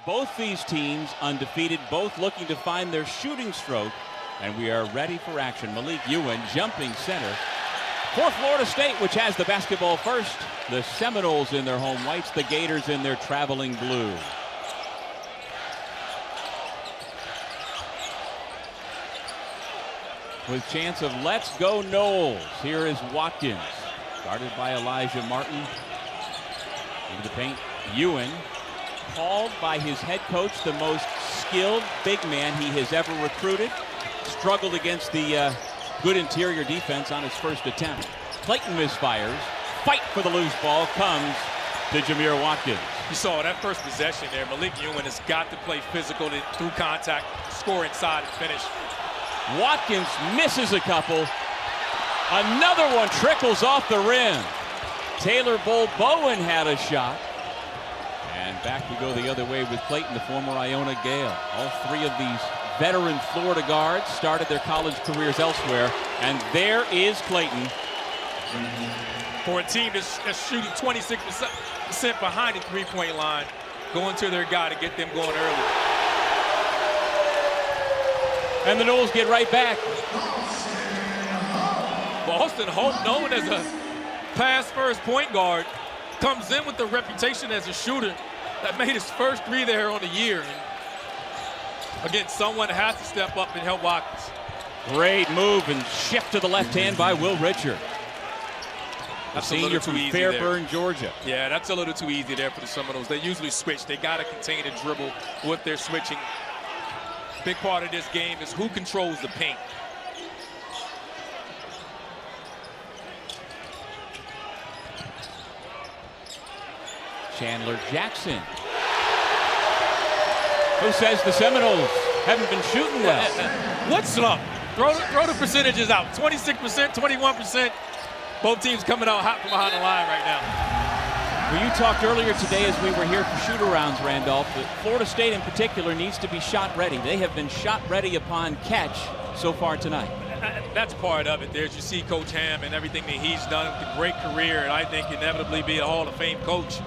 Both these teams undefeated, both looking to find their shooting stroke. And we are ready for action. Malik Ewan jumping center for Florida State, which has the basketball first. The Seminoles in their home whites, the Gators in their traveling blue. With chance of let's go Noles. Here is Watkins, guarded by Elijah Martin. Into the paint, Ewan, called by his head coach the most skilled big man he has ever recruited. Struggled against the good interior defense on his first attempt. Clayton misfires. Fight for the loose ball comes to Jameer Watkins. You saw that first possession there. Malik Ewan has got to play physical through contact, score inside and finish. Watkins misses a couple. Another one trickles off the rim. Taylor Bowen had a shot. And back we go the other way with Clayton, the former Iona Gale. All three of these veteran Florida guards started their college careers elsewhere. And there is Clayton. For a team that's shooting 26% behind the three-point line, going to their guy to get them going early. And the Noles get right back. Boston Hope, known as a pass-first point guard, comes in with the reputation as a shooter that made his first three there on the year. And again, someone has to step up and help Watkins. Great move and shift to the left hand by Will Richard. That's a senior from Fairburn, Georgia. Yeah, that's a little too easy there for the Seminoles. They usually switch. They got to contain the dribble with their switching. Big part of this game is who controls the paint. Chandler Jackson. Who says the Seminoles haven't been shooting well? What slump? Throw the percentages out. 26%, 21%. Both teams coming out hot from behind the line right now. Well, you talked earlier today as we were here for shoot-arounds, Randolph, that Florida State in particular needs to be shot ready. They have been shot ready upon catch so far tonight. That's part of it. There's you see Coach Ham and everything that he's done with a great career, and I think inevitably be a Hall of Fame coach.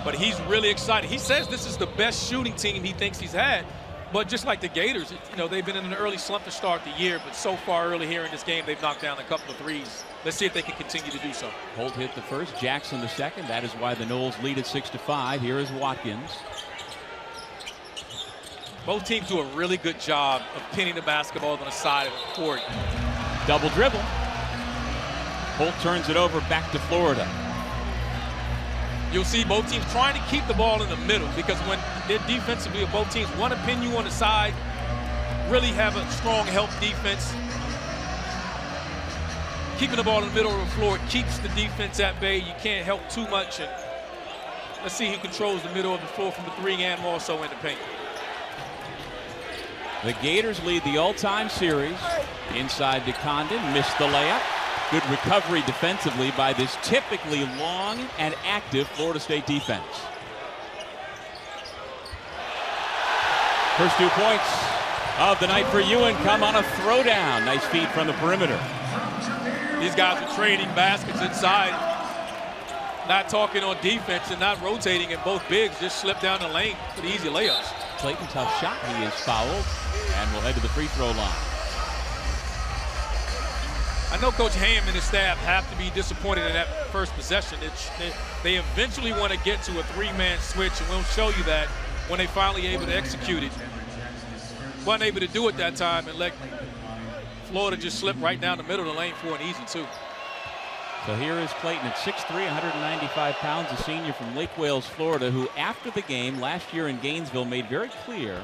But he's really excited. He says this is the best shooting team he thinks he's had. But just like the Gators, they've been in an early slump to start the year, but so far early here in this game, they've knocked down a couple of threes. Let's see if they can continue to do so. Holt hit the first, Jackson the second. That is why the Noles lead at 6-5. Here is Watkins. Both teams do a really good job of pinning the basketball on the side of the court. Double dribble. Holt turns it over back to Florida. You'll see both teams trying to keep the ball in the middle, because when they're defensively, both teams want to pin you on the side, really have a strong help defense. Keeping the ball in the middle of the floor, it keeps the defense at bay. You can't help too much. And let's see who controls the middle of the floor from the three and also in the paint. The Gators lead the all-time series. Inside to Condon, missed the layup. Good recovery defensively by this typically long and active Florida State defense. First 2 points of the night for Ewan come on a throwdown. Nice feed from the perimeter. These guys are trading baskets inside. Not talking on defense and not rotating, and both bigs just slip down the lane for the easy layups. Clayton, tough shot. He is fouled and will head to the free throw line. I know Coach Ham and his staff have to be disappointed in that first possession. They eventually want to get to a three-man switch, and we'll show you that when they finally able to execute it. Wasn't able to do it that time and let Florida just slip right down the middle of the lane for an easy two. So here is Clayton at 6'3", 195 pounds, a senior from Lake Wales, Florida, who after the game last year in Gainesville made very clear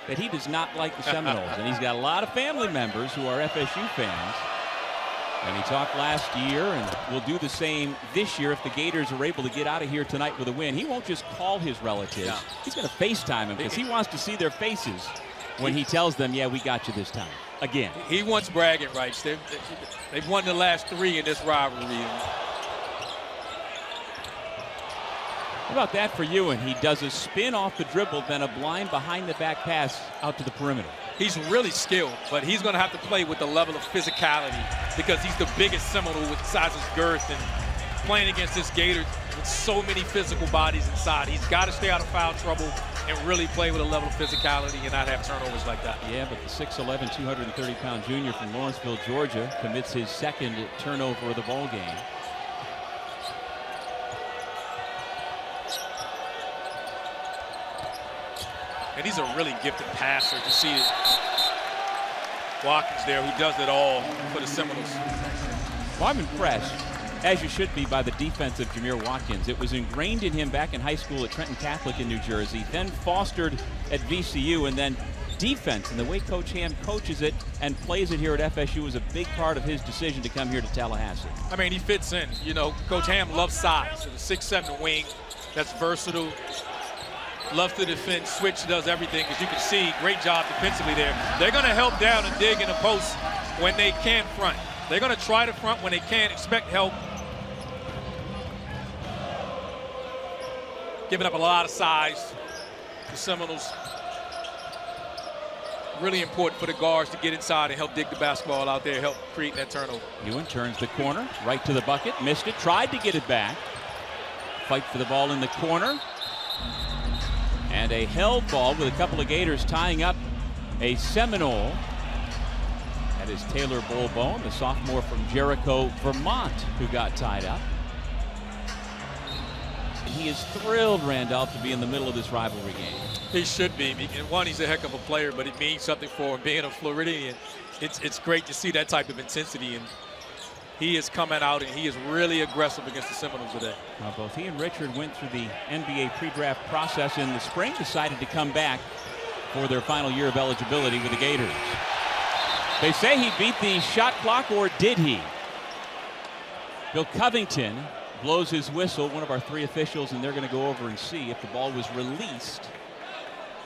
that he does not like the Seminoles. And he's got a lot of family members who are FSU fans. And he talked last year and will do the same this year if the Gators are able to get out of here tonight with a win. He won't just call his relatives. No. He's going to FaceTime them because he wants to see their faces when he tells them, yeah, we got you this time. Again. He wants bragging rights. They've won the last three in this rivalry. How about that for Ewan? He does a spin off the dribble, then a blind behind the back pass out to the perimeter. He's really skilled, but he's going to have to play with the level of physicality because he's the biggest Seminole with size his girth, and playing against this Gator with so many physical bodies inside. He's got to stay out of foul trouble and really play with a level of physicality and not have turnovers like that. Yeah, but the 6'11", 230-pound junior from Lawrenceville, Georgia, commits his second turnover of the ball game. And he's a really gifted passer. You see it. Watkins there, who does it all for the Seminoles. Well, I'm impressed, as you should be, by the defense of Jameer Watkins. It was ingrained in him back in high school at Trenton Catholic in New Jersey, then fostered at VCU, and then defense and the way Coach Ham coaches it and plays it here at FSU was a big part of his decision to come here to Tallahassee. I mean, he fits in. You know, Coach Ham loves size. The 6'7" wing, that's versatile. Loves to defend, switch, does everything. As you can see, great job defensively there. They're going to help down and dig in the post when they can't front. They're going to try to front when they can't. Expect help. Giving up a lot of size. The Seminoles. Really important for the guards to get inside and help dig the basketball out there, help create that turnover. Ewan turns the corner, right to the bucket, missed it, tried to get it back. Fight for the ball in the corner. And a held ball with a couple of Gators tying up a Seminole. That is Taylor Bolbone, the sophomore from Jericho, Vermont, who got tied up. He is thrilled, Randolph, to be in the middle of this rivalry game. He should be. And one, he's a heck of a player, but it means something for him. Being a Floridian, it's great to see that type of intensity. And he is coming out, and he is really aggressive against the Seminoles today. Both he and Richard went through the NBA pre-draft process in the spring, decided to come back for their final year of eligibility with the Gators. They say he beat the shot clock, or did he? Bill Covington blows his whistle, one of our three officials, and they're going to go over and see if the ball was released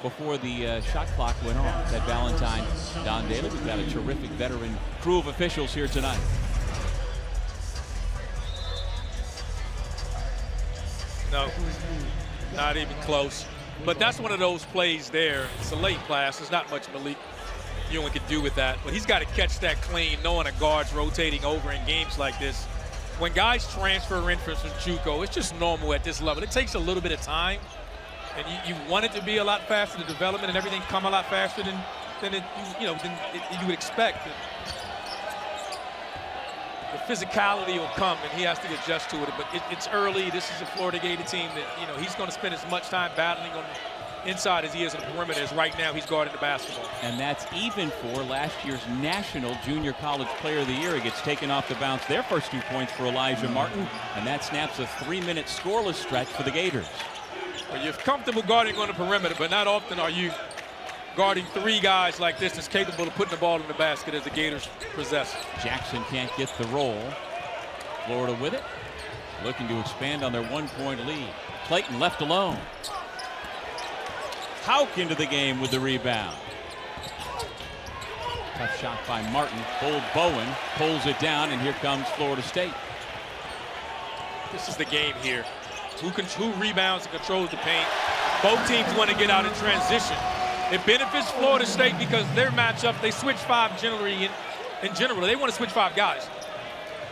before the shot clock went off. Ted Valentine, Don Daly. We've got a terrific veteran crew of officials here tonight. No, not even close. But that's one of those plays there. It's a late pass. There's not much Malik Ewan could do with that. But he's got to catch that clean, knowing a guard's rotating over in games like this. When guys transfer in from JUCO, it's just normal at this level. It takes a little bit of time. And you want it to be a lot faster, the development and everything come a lot faster than you would expect. The physicality will come, and he has to adjust to it. But it's early. This is a Florida Gator team that, he's going to spend as much time battling on the inside as he is on the perimeter, as right now he's guarding the basketball. And that's even for last year's National Junior College Player of the Year. He gets taken off the bounce. Their first 2 points for Elijah Martin, and that snaps a 3-minute scoreless stretch for the Gators. Well, you're comfortable guarding on the perimeter, but not often are you guarding 3 guys like this that's capable of putting the ball in the basket as the Gators possess. Jackson can't get the roll. Florida with it, looking to expand on their 1-point lead. Clayton left alone. Hauk into the game with the rebound. Tough shot by Martin. Bowen pulls it down, and here comes Florida State. This is the game here. Who rebounds and controls the paint? Both teams want to get out in transition. It benefits Florida State because their matchup, they switch 5 generally. In general, they want to switch 5 guys.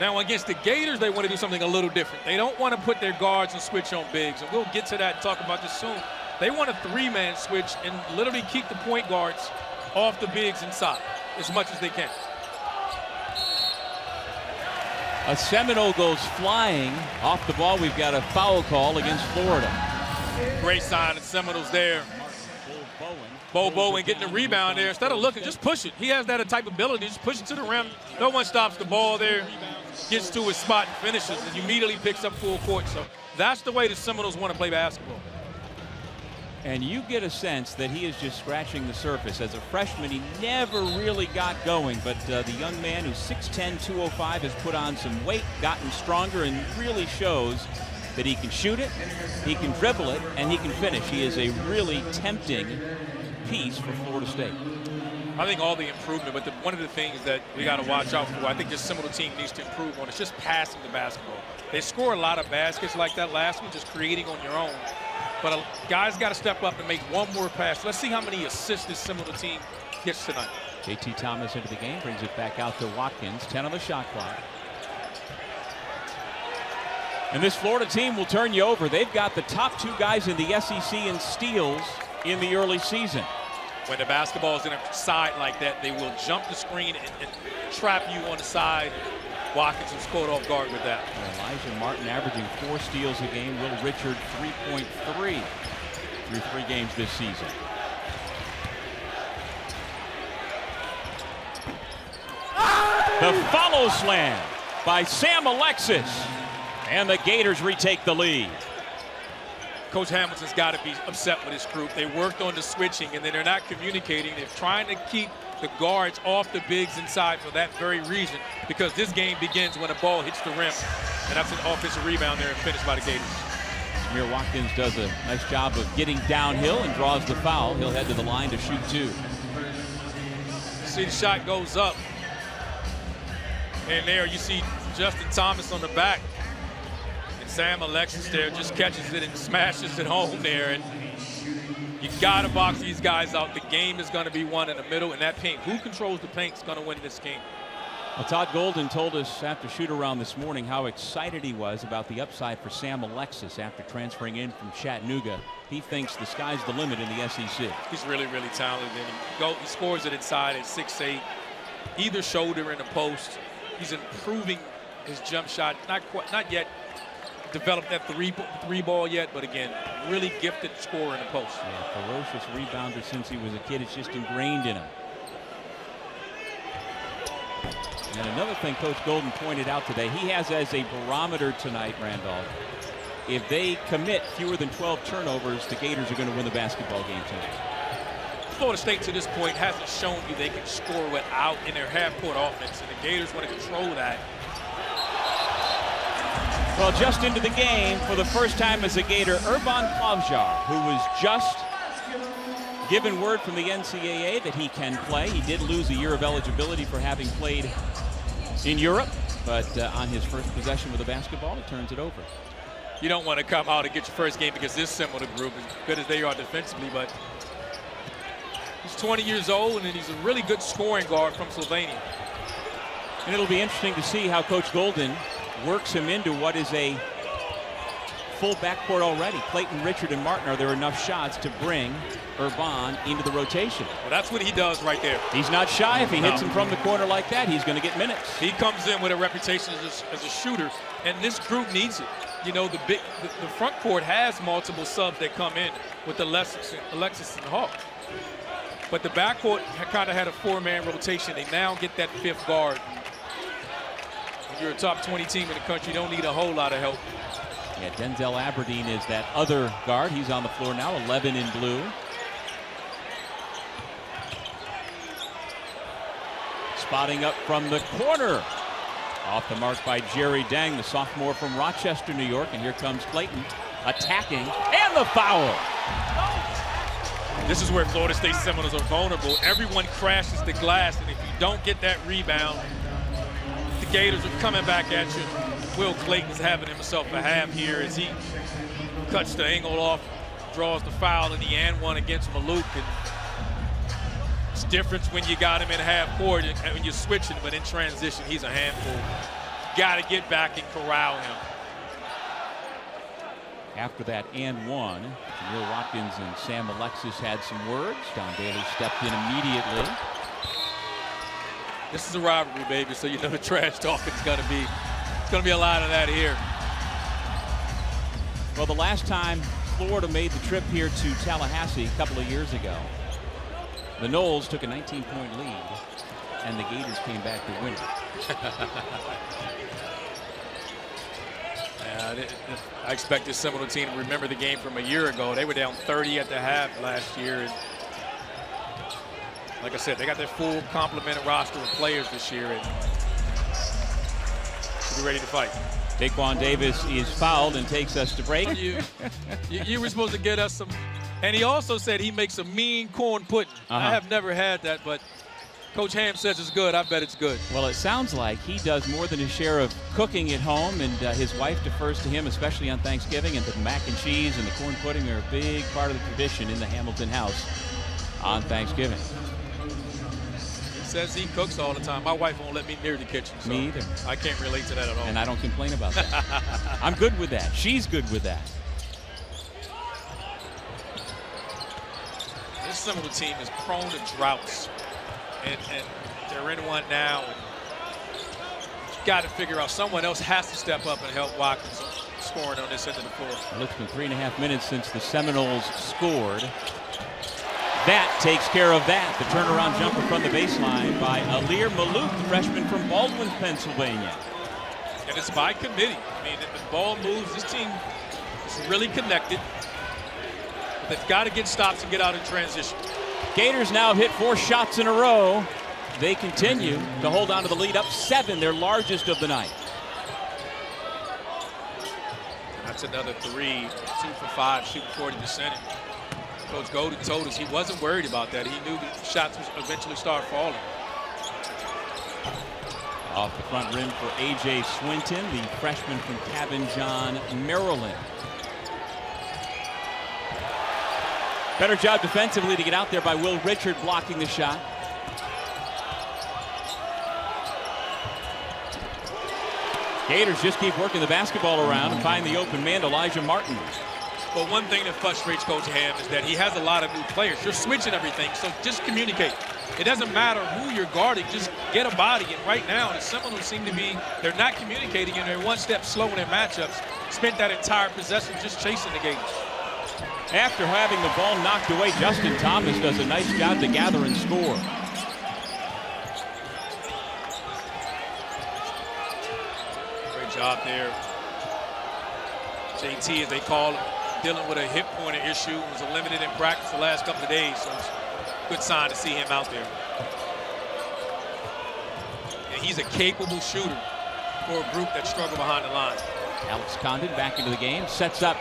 Now, against the Gators, they want to do something a little different. They don't want to put their guards and switch on bigs, and we'll get to that and talk about this soon. They want a 3-man switch and literally keep the point guards off the bigs inside as much as they can. A Seminole goes flying off the ball. We've got a foul call against Florida. Great sign, the Seminoles there. Bowen getting the rebound there. Instead of looking, just push it. He has that type of ability. Just push it to the rim. No one stops the ball there. Gets to his spot and finishes, and immediately picks up full court. So that's the way the Seminoles want to play basketball. And you get a sense that he is just scratching the surface. As a freshman, he never really got going, but the young man who's 6'10", 205 has put on some weight, gotten stronger, and really shows that he can shoot it, he can dribble it, and he can finish. He is a really tempting piece for Florida State. I think all the improvement, but one of the things that we got to watch out for, I think this Seminole team needs to improve on, is just passing the basketball. They score a lot of baskets like that last one, just creating on your own. But guys got to step up and make one more pass. Let's see how many assists this Seminole team gets tonight. JT Thomas into the game, brings it back out to Watkins. 10 on the shot clock. And this Florida team will turn you over. They've got the top 2 guys in the SEC in steals in the early season. When the basketball is in a side like that, they will jump the screen and trap you on the side. Watkins was caught off guard with that. Elijah Martin averaging 4 steals a game. Will Richard 3.3 through 3 games this season. The follow slam by Sam Alexis. And the Gators retake the lead. Coach Hamilton's got to be upset with his group. They worked on the switching, and then they're not communicating. They're trying to keep the guards off the bigs inside for that very reason, because this game begins when the ball hits the rim, and that's an offensive rebound there and finished by the Gators. Samir Watkins does a nice job of getting downhill and draws the foul. He'll head to the line to shoot 2. See, the shot goes up, and there you see Justin Thomas on the back. Sam Alexis there just catches it and smashes it home there. And you got to box these guys out. The game is going to be won in the middle, and that paint. Who controls the paint is going to win this game. Well, Todd Golden told us after shoot-around this morning how excited he was about the upside for Sam Alexis after transferring in from Chattanooga. He thinks the sky's the limit in the SEC. He's really, really talented. And he scores it inside at 6'8", either shoulder in the post. He's improving his jump shot. Not yet developed that three ball yet, but again, really gifted scorer in the post. Yeah, ferocious rebounder since he was a kid. It's just ingrained in him. And another thing Coach Golden pointed out today, he has as a barometer tonight, Randolph, if they commit fewer than 12 turnovers, the Gators are going to win the basketball game tonight. Florida State to this point hasn't shown you they can score without in their half-court offense, and the Gators want to control that. Well, just into the game for the first time as a Gator, Urban Plavjar, who was just given word from the NCAA that he can play. He did lose a year of eligibility for having played in Europe, but on his first possession with the basketball, he turns it over. You don't want to come out and get your first game because this similar group, as good as they are defensively, but he's 20 years old, and he's a really good scoring guard from Slovenia. And it'll be interesting to see how Coach Golden works him into what is a full backcourt already. Clayton, Richard, and Martin, are there enough shots to bring Urban into the rotation? Well, that's what he does right there. He's not shy. If he hits him from the corner like that, he's going to get minutes. He comes in with a reputation as a shooter, and this group needs it. You know, the front court has multiple subs that come in with Alexis and Hawk. But the backcourt kind of had a 4-man rotation. They now get that 5th guard. When you're a top 20 team in the country, you don't need a whole lot of help. Yeah, Denzel Aberdeen is that other guard. He's on the floor now, 11 in blue. Spotting up from the corner. Off the mark by Jerry Dang, the sophomore from Rochester, New York. And here comes Clayton attacking, and the foul. This is where Florida State Seminoles are vulnerable. Everyone crashes the glass, and if you don't get that rebound, the Gators are coming back at you. Will Clayton's having himself a half here as he cuts the angle off, draws the foul in the and one against Maluk. And it's different when you got him in half court and when you're switching, but in transition, he's a handful. Got to get back and corral him. After that and one, Jamil Watkins and Sam Alexis had some words. Don Daly stepped in immediately. This is a rivalry, baby, so you know the trash talk is going to be. It's going to be a lot of that here. Well, the last time Florida made the trip here to Tallahassee a couple of years ago, the Noles took a 19-point lead, and the Gators came back to win it. I expect this Seminole team to remember the game from a year ago. They were down 30 at the half last year. And like I said, they got their full complement of roster of players this year and should be ready to fight. Daquan Davis is fouled and takes us to break. You were supposed to get us some. And he also said he makes a mean corn pudding. I have never had that, but Coach Ham says it's good. I bet it's good. Well, it sounds like he does more than his share of cooking at home, and his wife defers to him, especially on Thanksgiving. And the mac and cheese and the corn pudding are a big part of the tradition in the Hamilton house on Thanksgiving. says he cooks all the time. My wife won't let me near the kitchen. So Me either. I can't relate to that at all. And I don't complain about that. I'm good with that. She's good with that. This Seminole team is prone to droughts. And they're in one now. You've got to figure out someone else has to step up and help Watkins scoring on this end of the floor. Well, it's been 3.5 minutes since the Seminoles scored. That takes care of that. The turnaround jumper from the baseline by Alir Malouf, the freshman from Baldwin, Pennsylvania. And it's by committee. I mean, the ball moves. This team is really connected. But they've got to get stops and get out in transition. Gators now have hit 4 shots in a row. They continue to hold on to the lead, up 7, their largest of the night. That's another 3, 2 for 5, shooting 40%. Coach Golden told us he wasn't worried about that. He knew the shots would eventually start falling. Off the front rim for A.J. Swinton, the freshman from Cabin John, Maryland. Better job defensively to get out there by Will Richard, blocking the shot. Gators just keep working the basketball around and find the open man, Elijah Martin. But one thing that frustrates Coach Ham is that he has a lot of new players. You're switching everything, so just communicate. It doesn't matter who you're guarding, just get a body. And right now, the Seminoles seem to be, they're not communicating and they're one step slow in their matchups. Spent that entire possession just chasing the Gators. After having the ball knocked away, Justin Thomas does a nice job to gather and score. Great job there. JT, as they call him, dealing with a hip pointer issue. Was limited in practice the last couple of days, so it's a good sign to see him out there. And he's a capable shooter for a group that struggle behind the line. Alex Condon back into the game, sets up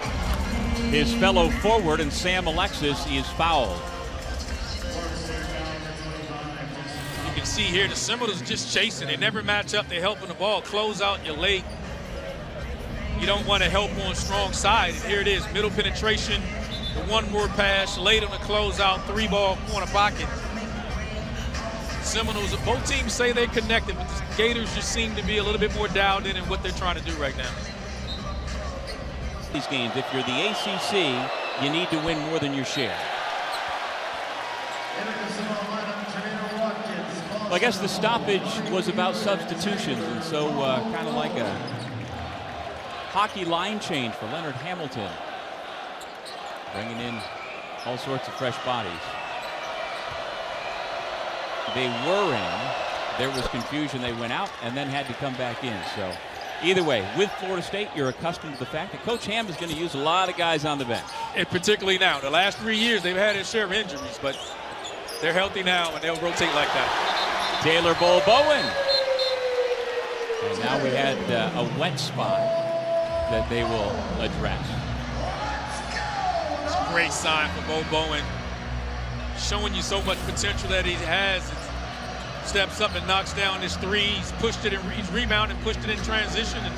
his fellow forward, and Sam Alexis is fouled. You can see here the Seminoles just chasing. They never match up. They're helping the ball. Close out, you're late. You don't want to help on strong side. And here it is, middle penetration, the one more pass, late on the closeout, 3-ball corner pocket. Seminoles, both teams say they're connected, but the Gators just seem to be a little bit more dialed in what they're trying to do right now. These games, if you're the ACC, you need to win more than your share. Well, I guess the stoppage was about substitutions, and so kind of like a hockey line change for Leonard Hamilton, bringing in all sorts of fresh bodies. They were in, there was confusion, they went out and then had to come back in. So either way, with Florida State, you're accustomed to the fact that Coach Ham is going to use a lot of guys on the bench. And particularly now, the last 3 years they've had their share of injuries, but they're healthy now and they'll rotate like that. Taylor Bowen. And now we had a wet spot that they will address. It's a great sign for Bo Bowen, showing you so much potential that he has. Steps up and knocks down his 3. He's pushed it, he's rebounded, pushed it in transition, and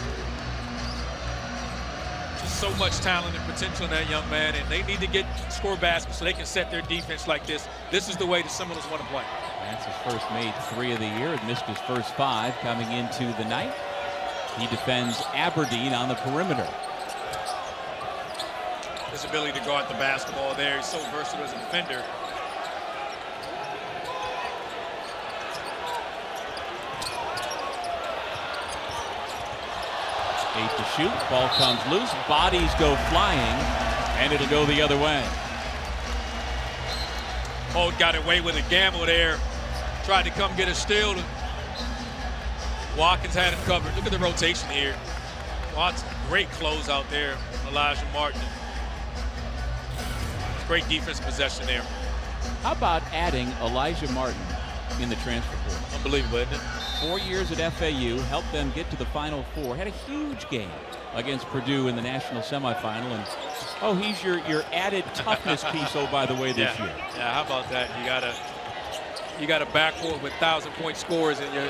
just so much talent and potential in that young man. And they need to get score baskets so they can set their defense like this. This is the way the Seminoles want to play. That's his first made 3 of the year. He missed his first 5 coming into the night. He defends Aberdeen on the perimeter. His ability to guard the basketball there. He's so versatile as a defender. Eight to shoot. Ball comes loose. Bodies go flying, and it'll go the other way. Holt got away with a gamble there. Tried to come get a steal. Watkins had him covered. Look at the rotation here. Watkins, great close out there. Elijah Martin. Great defense possession there. How about adding Elijah Martin in the transfer portal? Unbelievable, isn't it? 4 years at FAU, helped them get to the Final Four. Had a huge game against Purdue in the national semifinal. And oh, he's your added toughness piece. Oh, by the way, this year. Yeah, how about that? You got a backcourt with 1,000-point scores, and you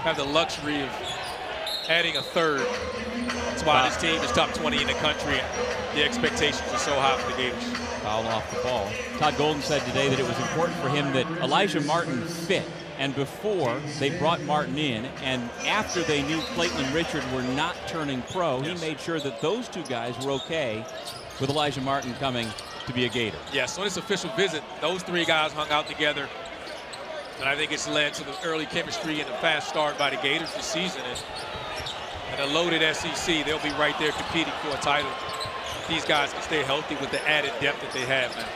have the luxury of adding a third. That's why this team is top 20 in the country. And the expectations are so high for the Gators. Foul off the ball. Todd Golden said today that it was important for him that Elijah Martin fit and before they brought Martin in, and after they knew Clayton and Richard were not turning pro, he made sure that those two guys were okay with Elijah Martin coming to be a Gator. Yes, on this official visit, those three guys hung out together, and I think it's led to the early chemistry and the fast start by the Gators this season. And a loaded SEC, they'll be right there competing for a title. These guys can stay healthy with the added depth that they have now.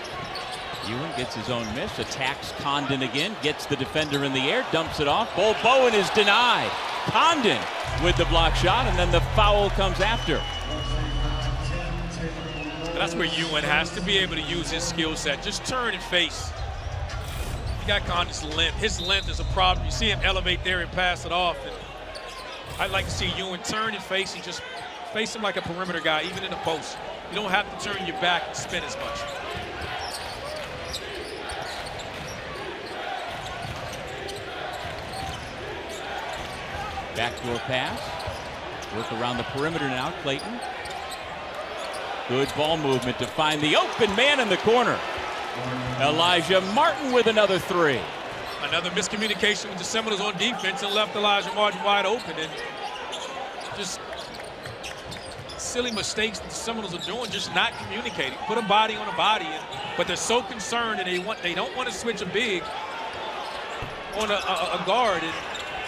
Ewan gets his own miss, attacks Condon again, gets the defender in the air, dumps it off. Bowen is denied. Condon with the block shot, and then the foul comes after. And that's where Ewan has to be able to use his skill set. Just turn and face. You got Condon's length. His length is a problem. You see him elevate there and pass it off. And I'd like to see Ewan turn and face and just face him like a perimeter guy, even in the post. You don't have to turn your back and spin as much. Backdoor pass. Work around the perimeter now, Clayton. Good ball movement to find the open man in the corner. Elijah Martin with another three. Another miscommunication with the Seminoles on defense and left Elijah Martin wide open. And just silly mistakes that the Seminoles are doing, just not communicating. Put a body on a body, but they're so concerned and they don't want to switch a big on a guard, and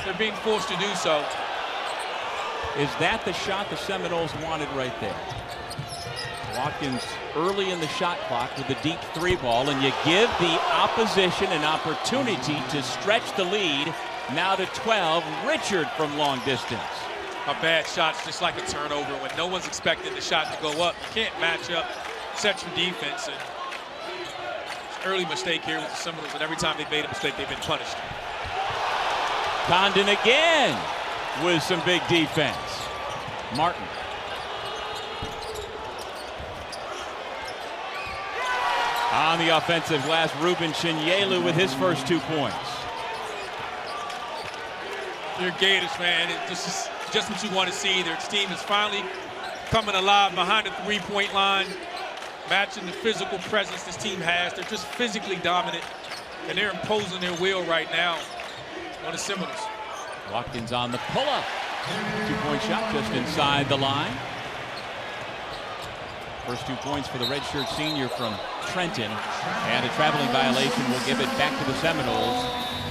they're being forced to do so. Is that the shot the Seminoles wanted right there? Watkins early in the shot clock with the deep three ball, and you give the opposition an opportunity to stretch the lead. Now to 12, Richard from long distance. A bad shot's just like a turnover when no one's expecting the shot to go up. You can't match up, set your defense, and early mistake here with the Seminoles, and every time they've made a mistake, they've been punished. Condon again with some big defense. Martin. On the offensive glass, Ruben Chinyelu with his first 2 points. Your Gators, man, this is just what you want to see. Their team is finally coming alive behind the three-point line, matching the physical presence this team has. They're just physically dominant, and they're imposing their will right now on the Seminoles. Watkins on the pull-up. 2-point shot just inside the line. First 2 points for the redshirt senior from Trenton, and a traveling violation will give it back to the Seminoles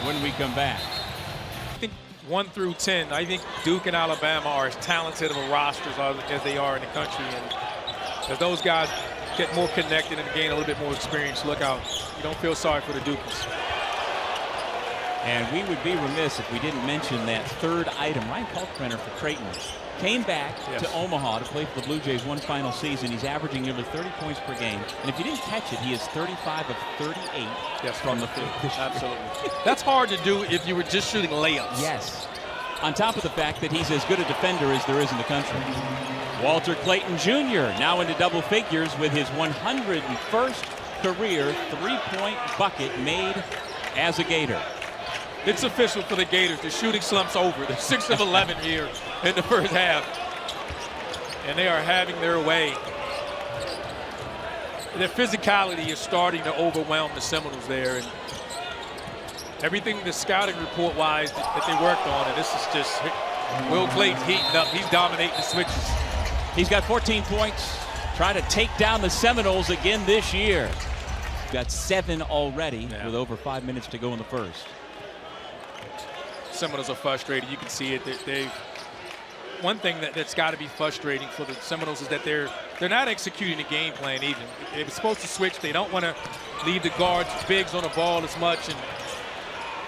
when we come back. I think 1 through 10, I think Duke and Alabama are as talented of a rosters as they are in the country, and as those guys get more connected and gain a little bit more experience, look out. You don't feel sorry for the Dukies. And we would be remiss if we didn't mention that third item. Ryan Kalkbrenner for Creighton came back to Omaha to play for the Blue Jays one final season. He's averaging nearly 30 points per game. And if you didn't catch it, he is 35 of 38 from the field. Absolutely. That's hard to do if you were just shooting layups. Yes. On top of the fact that he's as good a defender as there is in the country. Walter Clayton Jr. now into double figures with his 101st career three-point bucket made as a Gator. It's official for the Gators. The shooting slump's over. They're 6 of 11 here in the first half. And they are having their way. Their physicality is starting to overwhelm the Seminoles there. And everything the scouting report-wise that they worked on, and this is just Will Clayton's heating up. He's dominating the switches. He's got 14 points, trying to take down the Seminoles again this year. Got 7 already with over 5 minutes to go in the first. Seminoles are frustrated. You can see it. One thing that's got to be frustrating for the Seminoles is that they're not executing the game plan even. They were supposed to switch. They don't want to leave the guards, bigs on the ball as much and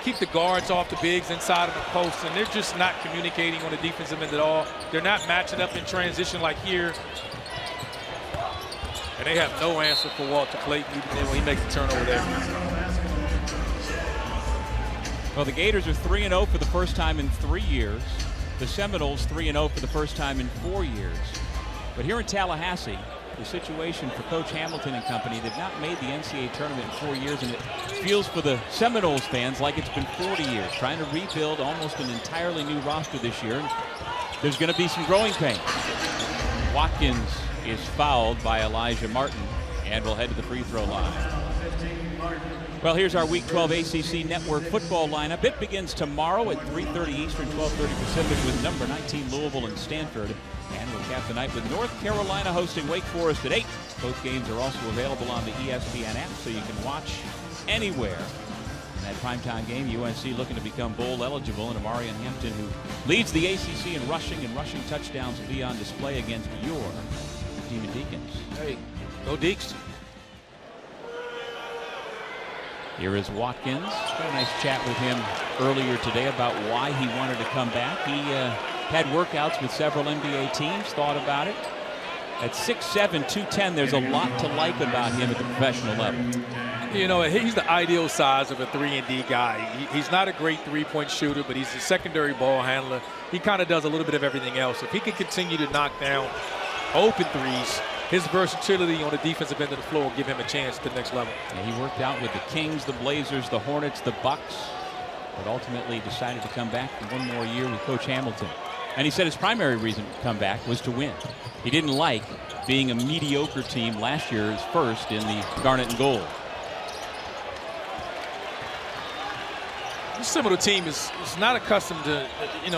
keep the guards off the bigs inside of the post, and they're just not communicating on the defensive end at all. They're not matching up in transition like here. And they have no answer for Walter Clayton even when he makes the turnover there. Well, the Gators are 3-0 for the first time in 3 years. The Seminoles 3-0 for the first time in 4 years. But here in Tallahassee, the situation for Coach Hamilton and company, they've not made the NCAA tournament in 4 years, and it feels for the Seminoles fans like it's been 40 years, trying to rebuild almost an entirely new roster this year. And there's going to be some growing pains. Watkins is fouled by Elijah Martin and will head to the free throw line. Well, here's our Week 12 ACC Network football lineup. It begins tomorrow at 3:30 Eastern, 12:30 Pacific with number 19 Louisville and Stanford. And we'll cap the night with North Carolina hosting Wake Forest at 8. Both games are also available on the ESPN app, so you can watch anywhere. In that primetime game, UNC looking to become bowl eligible, and Amarian Hampton, who leads the ACC in rushing touchdowns, will be on display against your Demon Deacons. Hey, go Deeks. Here is Watkins. Got a nice chat with him earlier today about why he wanted to come back. He had workouts with several NBA teams, thought about it. At 6'7", 210, there's a lot to like about him at the professional level. You know, he's the ideal size of a 3-and-D guy. He's not a great three-point shooter, but he's a secondary ball handler. He kind of does a little bit of everything else. If he can continue to knock down open threes, his versatility on the defensive end of the floor will give him a chance at the next level. Yeah, he worked out with the Kings, the Blazers, the Hornets, the Bucks, but ultimately decided to come back for one more year with Coach Hamilton. And he said his primary reason to come back was to win. He didn't like being a mediocre team last year's first in the Garnet and Gold. The Seminole team is not accustomed to,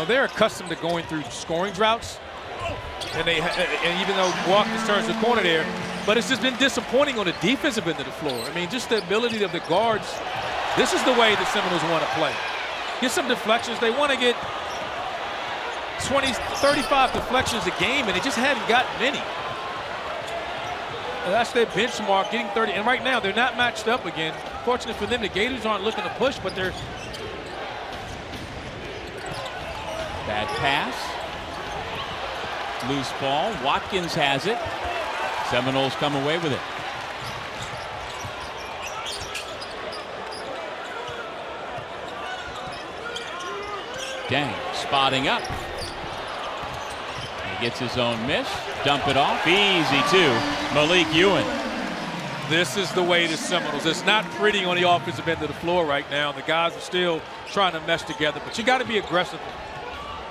they're accustomed to going through scoring droughts. And even though Watkins turns the corner there, but it's just been disappointing on the defensive end of the floor. I mean, just the ability of the guards. This is the way the Seminoles want to play. Get some deflections. They want to get 20, 35 deflections a game, and they just haven't gotten many. And that's their benchmark, getting 30. And right now, they're not matched up again. Fortunate for them, the Gators aren't looking to push, but they're. Bad pass. Loose ball. Watkins has it. Seminoles come away with it. Dang, spotting up. He gets his own miss. Dump it off. Easy too. Malik Ewan. This is the way the Seminoles. It's not pretty on the offensive end of the floor right now. The guys are still trying to mesh together, but you got to be aggressive.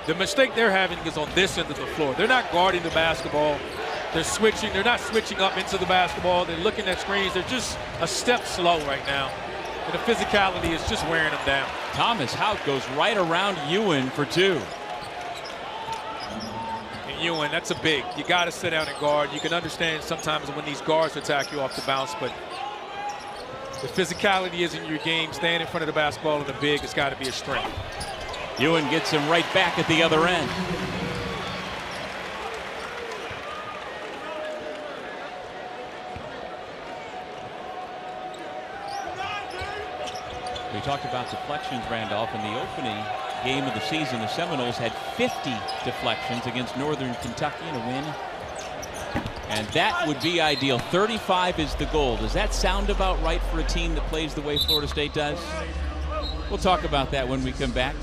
The mistake they're having is on this end of the floor. They're not guarding the basketball. They're switching. They're not switching up into the basketball. They're looking at screens. They're just a step slow right now. And the physicality is just wearing them down. Thomas Hout goes right around Ewan for two. And Ewan, that's a big. You got to sit down and guard. You can understand sometimes when these guards attack you off the bounce, but the physicality is in your game. Stand in front of the basketball and the big, it's got to be a strength. Ewan gets him right back at the other end. We talked about deflections, Randolph. In the opening game of the season, the Seminoles had 50 deflections against Northern Kentucky in a win. And that would be ideal. 35 is the goal. Does that sound about right for a team that plays the way Florida State does? We'll talk about that when we come back.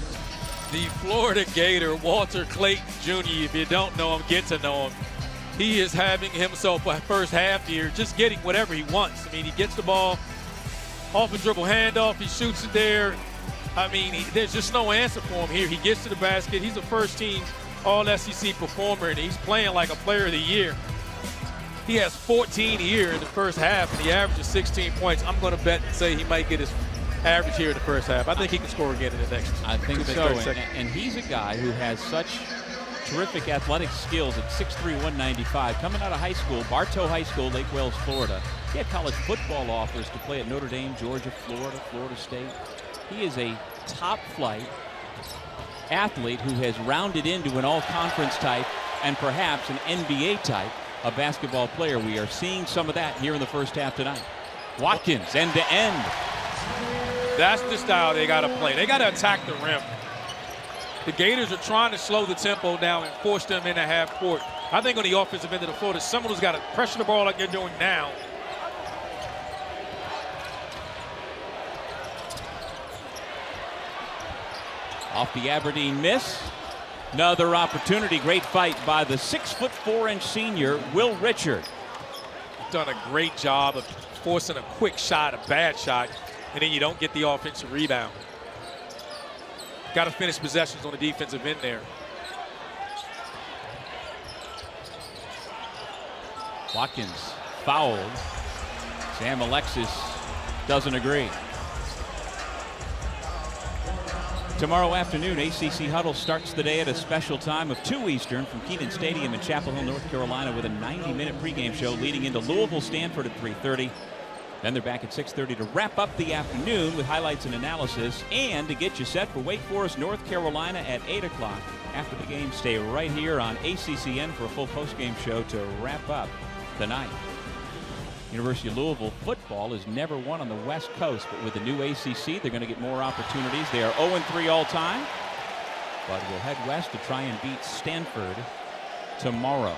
The Florida Gator, Walter Clayton Jr., if you don't know him, get to know him. He is having himself a first half here, just getting whatever he wants. I mean, he gets the ball off a dribble handoff, he shoots it there. I mean, there's just no answer for him here. He gets to the basket. He's a first-team All-SEC performer, and he's playing like a player of the year. He has 14 here in the first half, and he averages 16 points. I'm going to bet and say he might get his average here in the first half. I think he can score again in the next. I think so, and he's a guy who has such terrific athletic skills at 6'3", 195. Coming out of high school, Bartow High School, Lake Wales, Florida. He had college football offers to play at Notre Dame, Georgia, Florida, Florida State. He is a top-flight athlete who has rounded into an all-conference type and perhaps an NBA type of basketball player. We are seeing some of that here in the first half tonight. Watkins, end-to-end. That's the style they got to play. They got to attack the rim. The Gators are trying to slow the tempo down and force them into half court. I think on the offensive end of the floor, the Seminoles got to pressure the ball like they're doing now. Off the Aberdeen miss. Another opportunity. Great fight by the 6'4" senior, Will Richard. Done a great job of forcing a quick shot, a bad shot, and then you don't get the offensive rebound. Got to finish possessions on the defensive end there. Watkins fouled. Sam Alexis doesn't agree. Tomorrow afternoon, ACC Huddle starts the day at a special time of 2 Eastern from Kenan Stadium in Chapel Hill, North Carolina, with a 90-minute pregame show leading into Louisville, Stanford at 3:30. Then they're back at 6:30 to wrap up the afternoon with highlights and analysis, and to get you set for Wake Forest, North Carolina at 8 o'clock. After the game, stay right here on ACCN for a full postgame show to wrap up the night. University of Louisville football has never won on the West Coast, but with the new ACC, they're going to get more opportunities. They are 0-3 all time, but will head west to try and beat Stanford tomorrow.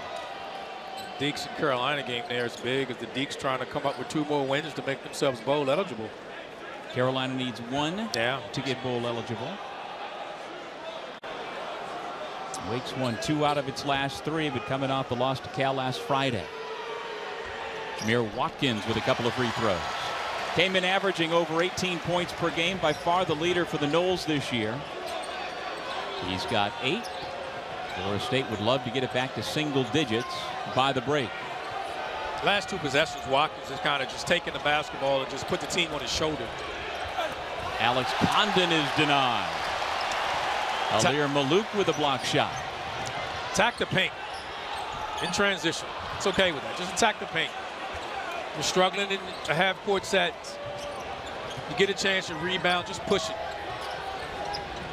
Deeks and Carolina game there is big, as the Deeks trying to come up with 2 more wins to make themselves bowl eligible. Carolina needs 1 to get bowl eligible. Wake's won 2 out of its last 3, but coming off the loss to Cal last Friday. Jameer Watkins with a couple of free throws. Came in averaging over 18 points per game, by far the leader for the Noles this year. He's got 8. Florida State would love to get it back to single digits by the break. Last 2 possessions, Watkins has kind of just taken the basketball and just put the team on his shoulder. Alex Condon is denied. Alir Malouk with a block shot. Attack the paint in transition. It's okay with that. Just attack the paint. You're struggling in a half-court set. You get a chance to rebound, just push it.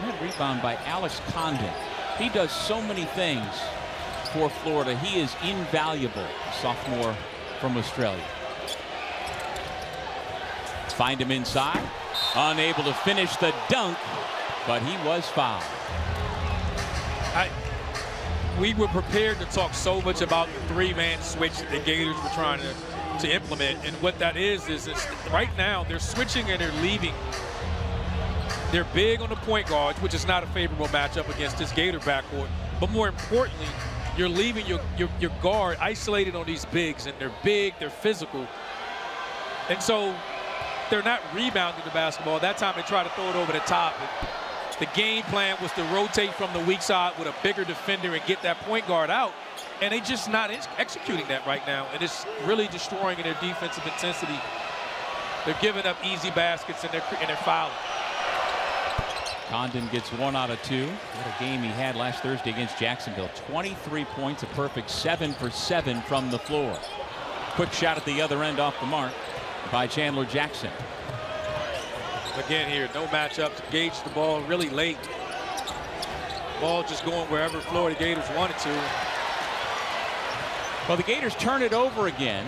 That rebound by Alex Condon. He does so many things for Florida. He is invaluable. Sophomore from Australia. Find him inside. Unable to finish the dunk, but he was fouled. We were prepared to talk so much about the 3-man switch that the Gators were trying to implement, and what that is right now they're switching and they're leaving. They're big on the point guards, which is not a favorable matchup against this Gator backcourt. But more importantly, you're leaving your guard isolated on these bigs, and they're big, they're physical, and so they're not rebounding the basketball. That time they try to throw it over the top. The game plan was to rotate from the weak side with a bigger defender and get that point guard out. And they're just not executing that right now. And it's really destroying their defensive intensity. They're giving up easy baskets, and they're fouling. Condon gets 1 out of 2. What a game he had last Thursday against Jacksonville. 23 points, a perfect 7 for 7 from the floor. Quick shot at the other end off the mark by Chandler Jackson. Again here, no matchup to gauge the ball really late. Ball just going wherever Florida Gators wanted to. Well, the Gators turn it over again.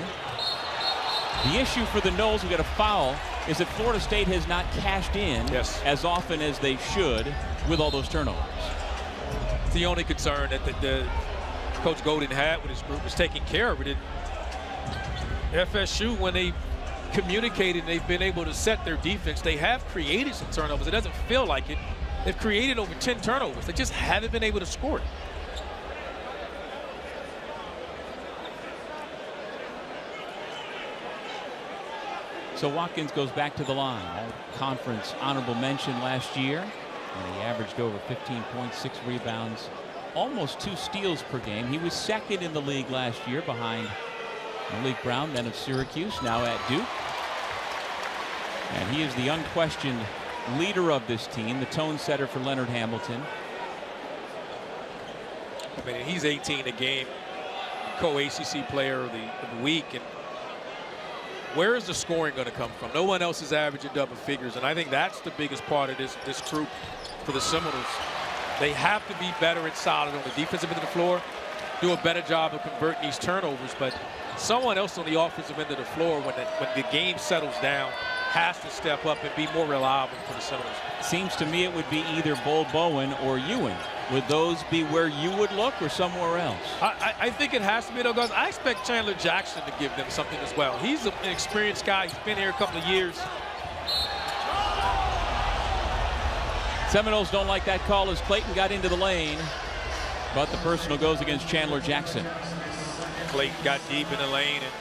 The issue for the Noles who got a foul is that Florida State has not cashed in as often as they should with all those turnovers. It's the only concern that the Coach Golden had with his group was taking care of it. FSU, when they communicated, they've been able to set their defense. They have created some turnovers. It doesn't feel like it. They've created over 10 turnovers. They just haven't been able to score it. So Watkins goes back to the line. All-conference honorable mention last year, and he averaged over 15 points, 6 rebounds, almost 2 steals per game. He was second in the league last year behind Malik Brown, then of Syracuse, now at Duke. And he is the unquestioned leader of this team, the tone setter for Leonard Hamilton. I mean, he's 18 a game, co-ACC player of the week. And where is the scoring going to come from? No one else is averaging double figures, and I think that's the biggest part of this group for the Seminoles. They have to be better and solid on the defensive end of the floor, do a better job of converting these turnovers, but someone else on the offensive end of the floor, when the game settles down, has to step up and be more reliable for the Seminoles. Seems to me it would be either Bull Bowen or Ewing. Would those be where you would look or somewhere else? I think it has to be, though, guys. I expect Chandler Jackson to give them something as well. He's an experienced guy. He's been here a couple of years. Seminoles don't like that call as Clayton got into the lane, but the personal goes against Chandler Jackson. Clayton got deep in the lane and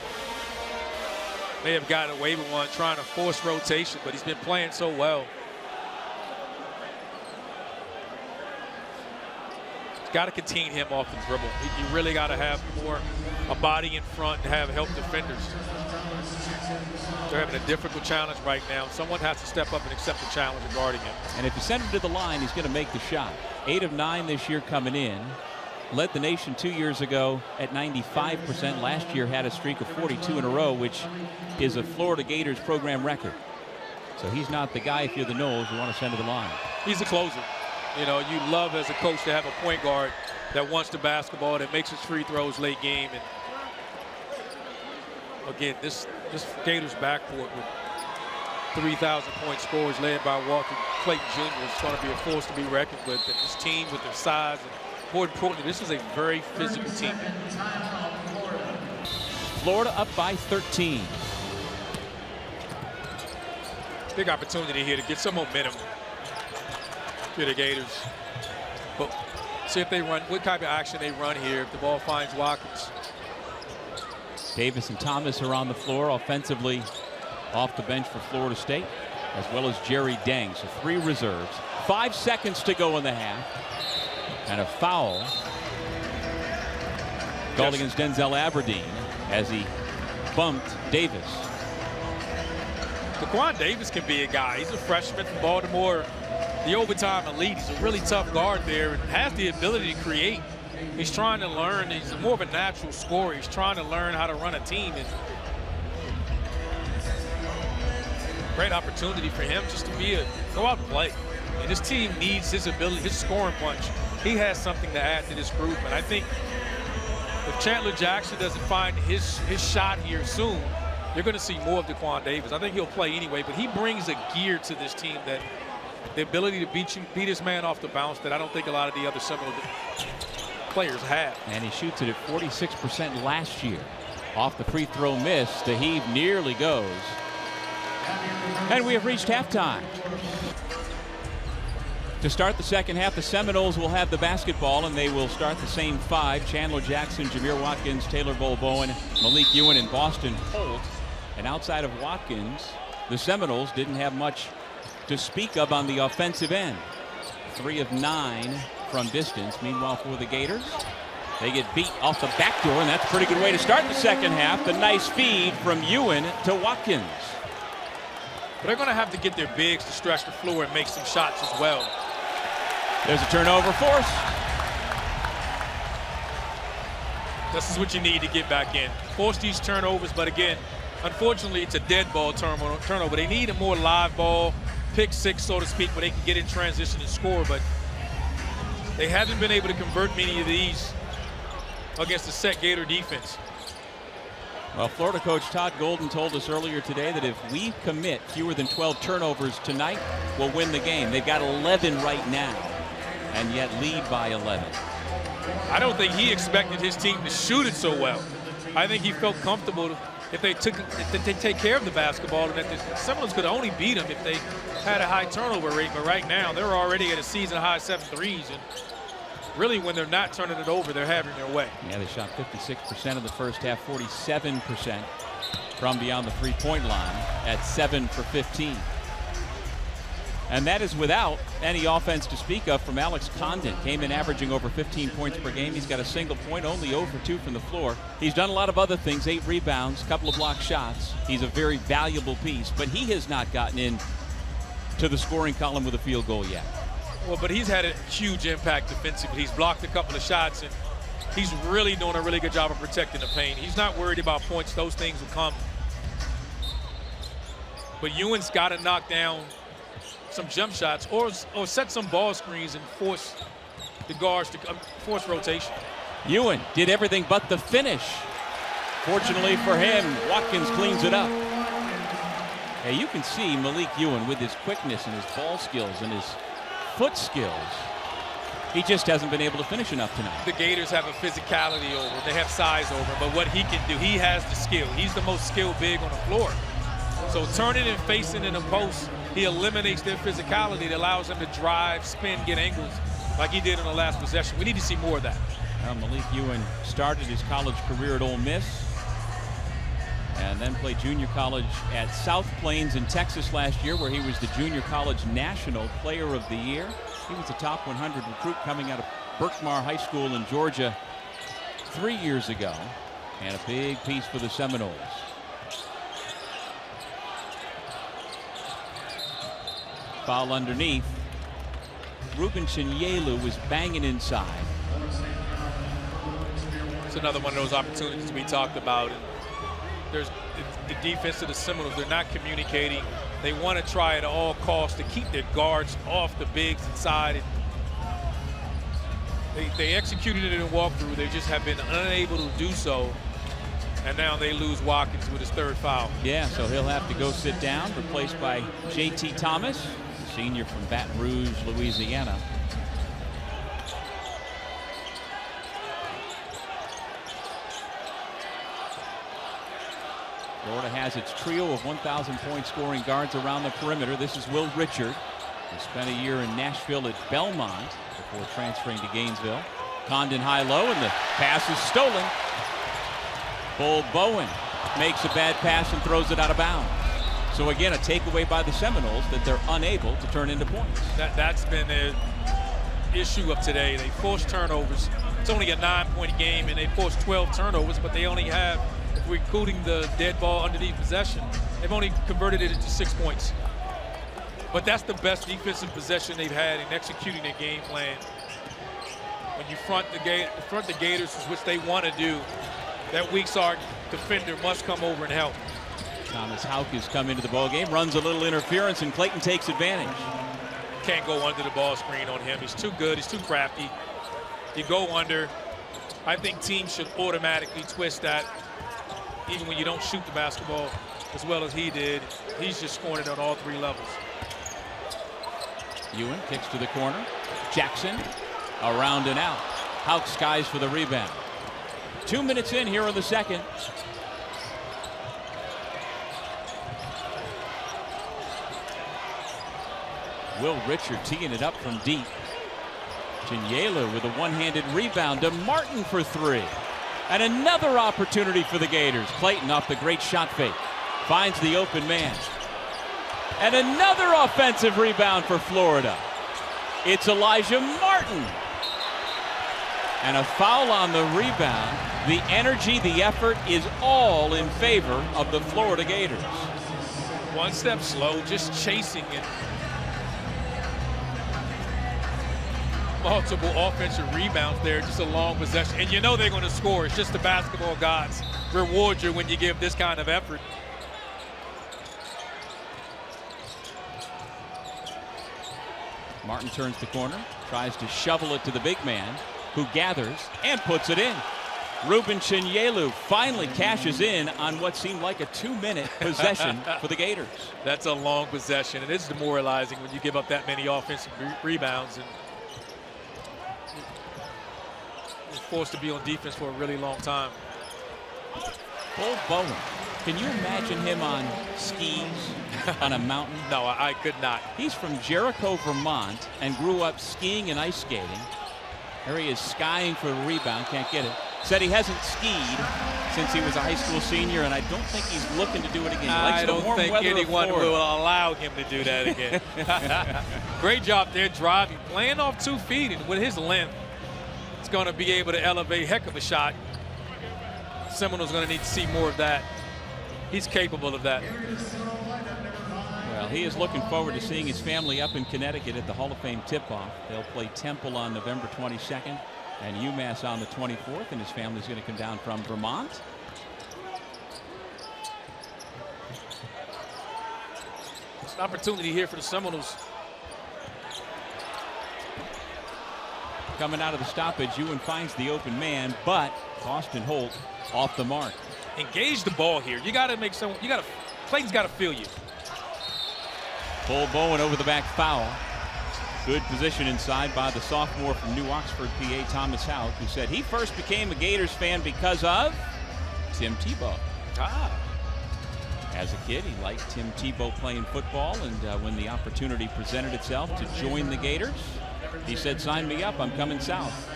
may have gotten away with one, trying to force rotation, but he's been playing so well. Got to contain him off the dribble. You really got to have a body in front and have help defenders. They're having a difficult challenge right now. Someone has to step up and accept the challenge regarding him. And if you send him to the line, he's going to make the shot. 8 of 9 this year coming in. Led the nation 2 years ago at 95%. Last year had a streak of 42 in a row, which is a Florida Gators program record. So he's not the guy, if you're the Noles, you want to send to the line. He's a closer. You know, you love as a coach to have a point guard that wants the basketball, that makes his free throws late game. And again, this Gators backcourt with 3,000-point scorers led by Walker Clayton Jr. is going to be a force to be reckoned with. And this team with their size, and more importantly, this is a very physical team. Florida up by 13. Big opportunity here to get some momentum to the Gators. But see if they run, what type of action they run here if the ball finds Watkins. Davis and Thomas are on the floor offensively off the bench for Florida State, as well as Jerry Deng. So 3 reserves. 5 seconds to go in the half. And a foul called against Denzel Aberdeen as he bumped Davis. Daquan Davis can be a guy. He's a freshman from Baltimore, the overtime elite. He's a really tough guard there and has the ability to create. He's trying to learn. He's more of a natural scorer. He's trying to learn how to run a team. And great opportunity for him just to go out and play. And this team needs his ability, his scoring punch. He has something to add to this group. And I think if Chandler Jackson doesn't find his shot here soon, you're going to see more of Daquan Davis. I think he'll play anyway, but he brings a gear to this team, that the ability to beat his man off the bounce, that I don't think a lot of the other Seminole players have. And he shoots it at 46% last year. Off the free throw miss, the heave nearly goes. And we have reached halftime. To start the second half, the Seminoles will have the basketball, and they will start the same 5. Chandler Jackson, Jameer Watkins, Taylor Bowen, Malik Ewan, and Boston Holt. And outside of Watkins, the Seminoles didn't have much to speak of on the offensive end. 3 of 9 from distance. Meanwhile, for the Gators, they get beat off the back door, and that's a pretty good way to start the second half. The nice feed from Ewan to Watkins. But they're going to have to get their bigs to stretch the floor and make some shots as well. There's a turnover force. This is what you need to get back in. Force these turnovers, but again, unfortunately, it's a dead ball turnover. They need a more live ball, pick 6, so to speak, where they can get in transition and score, but they haven't been able to convert many of these against the set Gator defense. Well, Florida coach Todd Golden told us earlier today that if we commit fewer than 12 turnovers tonight, we'll win the game. They've got 11 right now, and yet lead by 11. I don't think he expected his team to shoot it so well. I think he felt comfortable if they take care of the basketball, and that the Seminoles could only beat them if they had a high turnover rate. But right now, they're already at a season-high 7 threes, and really, when they're not turning it over, they're having their way. Yeah, they shot 56% of the first half, 47% from beyond the three-point line at 7 for 15. And that is without any offense to speak of from Alex Condon. Came in averaging over 15 points per game. He's got a single point, only 0 for 2 from the floor. He's done a lot of other things, 8 rebounds, couple of block shots. He's a very valuable piece, but he has not gotten in to the scoring column with a field goal yet. Well, but he's had a huge impact defensively. He's blocked a couple of shots, and he's really doing a really good job of protecting the paint. He's not worried about points. Those things will come. But Ewan's got to knock down some jump shots or set some ball screens and force the guards to force rotation. Ewan did everything but the finish. Fortunately for him, Watkins cleans it up. Hey, you can see Malik Ewan with his quickness and his ball skills and his foot skills. He just hasn't been able to finish enough tonight. The Gators have a physicality over him. They have size over him, but what he can do, he has the skill. He's the most skilled big on the floor. So turning and facing in a post, he eliminates their physicality. It allows him to drive, spin, get angles like he did in the last possession. We need to see more of that. Malik Ewan started his college career at Ole Miss and then played junior college at South Plains in Texas last year, where he was the Junior College National Player of the Year. He was a top 100 recruit coming out of Berkmar High School in Georgia 3 years ago, and a big piece for the Seminoles. Foul underneath. Ruben Chinyelu was banging inside. It's another one of those opportunities we talked about. And there's the defense of the Seminoles. They're not communicating. They want to try at all costs to keep their guards off the bigs inside. They executed it in walkthrough. They just have been unable to do so. And now they lose Watkins with his third foul. Yeah, so he'll have to go sit down, replaced by J.T. Thomas, senior from Baton Rouge, Louisiana. Florida has its trio of 1,000-point scoring guards around the perimeter. This is Will Richard, who spent a year in Nashville at Belmont before transferring to Gainesville. Condon high-low, and the pass is stolen. Bull Bowen makes a bad pass and throws it out of bounds. So again, a takeaway by the Seminoles that they're unable to turn into points. That's been the issue of today. They force turnovers. It's only a 9-point game, and they force 12 turnovers, but they only have, if we're including the dead ball underneath possession, they've only converted it into 6 points. But that's the best defensive possession they've had in executing their game plan. When you front the Gators, which they want to do, that weak side defender must come over and help. Thomas Houck has come into the ball game, runs a little interference, and Clayton takes advantage. Can't go under the ball screen on him. He's too good. He's too crafty. You go under. I think teams should automatically twist that, even when you don't shoot the basketball as well as he did. He's just scoring it on all 3 levels. Ewan kicks to the corner. Jackson around and out. Houck skies for the rebound. 2 minutes in here in the second. Will Richard teeing it up from deep. Chinyelu with a one-handed rebound to Martin for 3. And another opportunity for the Gators. Clayton off the great shot fake. Finds the open man. And another offensive rebound for Florida. It's Elijah Martin. And a foul on the rebound. The energy, the effort is all in favor of the Florida Gators. One step slow, just chasing it. Multiple offensive rebounds there, just a long possession. And you know they're going to score. It's just the basketball gods reward you when you give this kind of effort. Martin turns the corner, tries to shovel it to the big man, who gathers and puts it in. Ruben Chinyelu finally cashes in on what seemed like a 2-minute possession for the Gators. That's a long possession, and it's demoralizing when you give up that many offensive rebounds and you're forced to be on defense for a really long time. Bull Bowen, can you imagine him on skis on a mountain? No, I could not. He's from Jericho, Vermont, and grew up skiing and ice skating. There he is skying for a rebound, can't get it. Said he hasn't skied since he was a high school senior, and I don't think he's looking to do it again. I don't think anyone will allow him to do that again. Great job there driving, playing off 2 feet, and with his length, it's going to be able to elevate a heck of a shot. Seminoles going to need to see more of that. He's capable of that. Well, he is looking forward to seeing his family up in Connecticut at the Hall of Fame tip-off. They'll play Temple on November 22nd and UMass on the 24th, and his family's going to come down from Vermont. It's an opportunity here for the Seminoles. Coming out of the stoppage, Ewan finds the open man, but Austin Holt off the mark. Engage the ball here. You got to make some. Clayton's got to feel you. Bull Bowen over the back foul. Good position inside by the sophomore from New Oxford, PA, Thomas Houck, who said he first became a Gators fan because of Tim Tebow. As a kid, he liked Tim Tebow playing football, and when the opportunity presented itself to join the Gators, he said, "Sign me up, I'm coming south."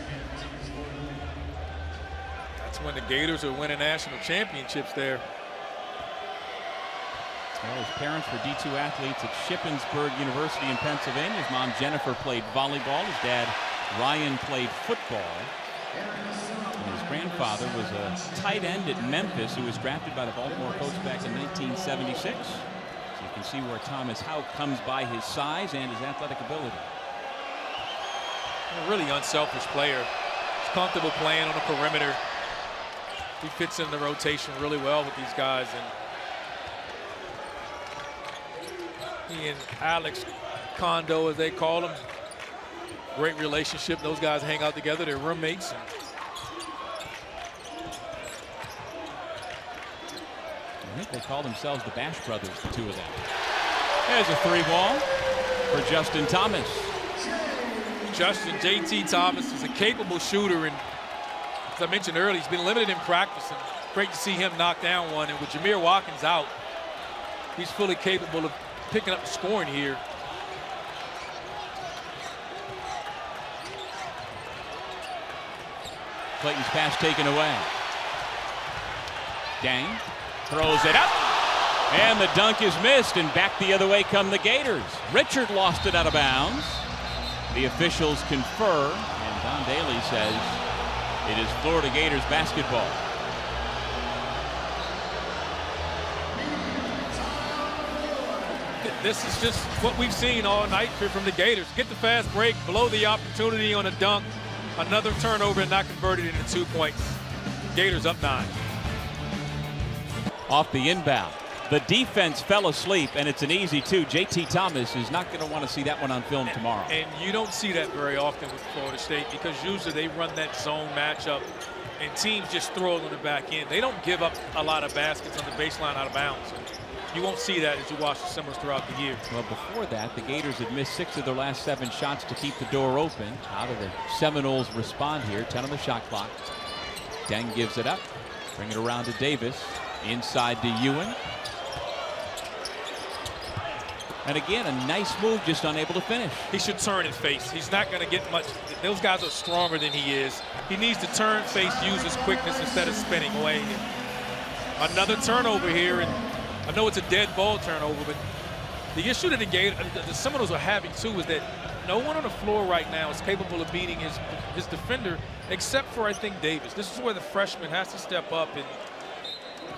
That's when the Gators are winning national championships there. Well, his parents were D2 athletes at Shippensburg University in Pennsylvania. His mom, Jennifer, played volleyball. His dad, Ryan, played football. And his grandfather was a tight end at Memphis who was drafted by the Baltimore Colts back in 1976. So you You can see where Thomas Houck comes by his size and his athletic ability. A really unselfish player. He's comfortable playing on the perimeter. He fits in the rotation really well with these guys. And he and Alex Kondo, as they call him, great relationship. Those guys hang out together. They're roommates. I think they call themselves the Bash Brothers, the two of them. There's a 3-ball for Justin Thomas. Justin JT Thomas is a capable shooter, and as I mentioned earlier, he's been limited in practice, and great to see him knock down one. And with Jameer Watkins out, he's fully capable of picking up the scoring here. Clayton's pass taken away. Dang throws it up, and the dunk is missed, and back the other way come the Gators. Richard lost it out of bounds. The officials confer, and Don Daly says it is Florida Gators basketball. This is just what we've seen all night from the Gators. Get the fast break, blow the opportunity on a dunk, another turnover, and not converted into 2 points. Gators up 9. Off the inbound. The defense fell asleep, and it's an easy 2. JT Thomas is not going to want to see that one on film tomorrow. And you don't see that very often with Florida State, because usually they run that zone matchup and teams just throw it on the back end. They don't give up a lot of baskets on the baseline out of bounds. You won't see that as you watch the Seminoles throughout the year. Well, before that, the Gators had missed 6 of their last 7 shots to keep the door open. How do the Seminoles respond here? 10 on the shot clock. Deng gives it up. Bring it around to Davis. Inside to Ewan. And again, a nice move, just unable to finish. He should turn and face. He's not going to get much. Those guys are stronger than he is. He needs to turn, face, use his quickness instead of spinning away. Another turnover here, and I know it's a dead ball turnover, but the issue that the Seminoles are having too is that no one on the floor right now is capable of beating his defender, except for, I think, Davis. This is where the freshman has to step up and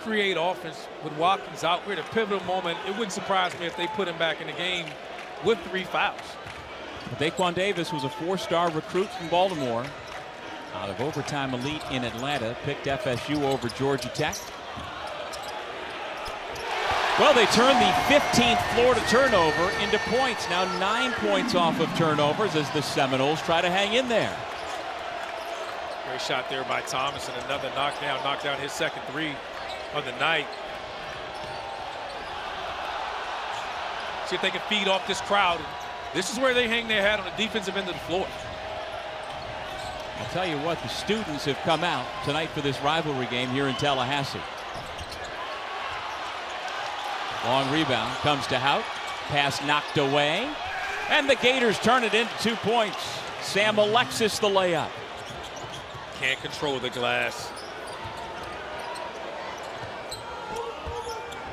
create offense with Watkins out. We're at a pivotal moment. It wouldn't surprise me if they put him back in the game with 3 fouls. Daquan Davis was a 4-star recruit from Baltimore. Out of overtime elite in Atlanta, picked FSU over Georgia Tech. Well, they turned the 15th Florida turnover into points. Now 9 points off of turnovers as the Seminoles try to hang in there. Great shot there by Thomas, and another knockdown. Knocked down his second 3 of the night. See if they can feed off this crowd. This is where they hang their hat on the defensive end of the floor. I'll tell you what, the students have come out tonight for this rivalry game here in Tallahassee. Long rebound comes to Houck. Pass knocked away. And the Gators turn it into 2 points. Sam Alexis the layup. Can't control the glass.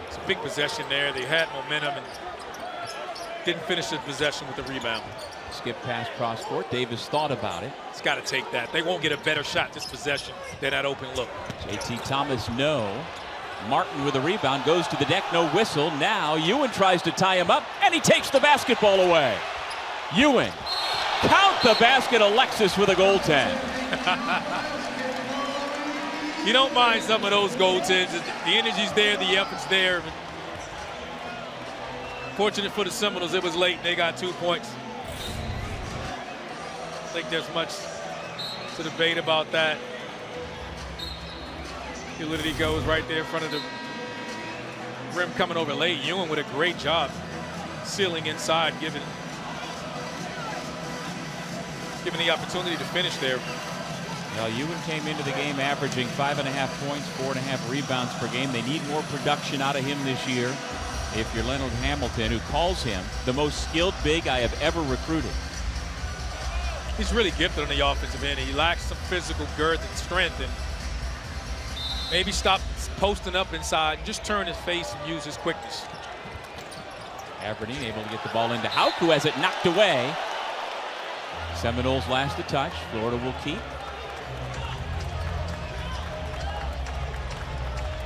It's a big possession there. They had momentum and didn't finish the possession with the rebound. Skip pass cross court. Davis thought about it. It's got to take that. They won't get a better shot this possession than that open look. JT Thomas, no. Martin with a rebound, goes to the deck, no whistle. Now Ewan tries to tie him up, and he takes the basketball away. Ewan, count the basket. Alexis with a goaltend. You don't mind some of those goaltends. The energy's there, the effort's there. Fortunate for the Seminoles, it was late and they got 2 points. I think there's much to debate about that. He literally goes right there in front of the rim coming over late. Ewan with a great job sealing inside, giving the opportunity to finish there. Well, Ewan came into the game averaging 5.5 points, 4.5 rebounds per game. They need more production out of him this year. If you're Leonard Hamilton, who calls him the most skilled big I have ever recruited. He's really gifted on the offensive end. He lacks some physical girth and strength, and maybe stop posting up inside and just turn his face and use his quickness. Aberdeen able to get the ball into Houck, who has it knocked away. Seminoles last to touch. Florida will keep.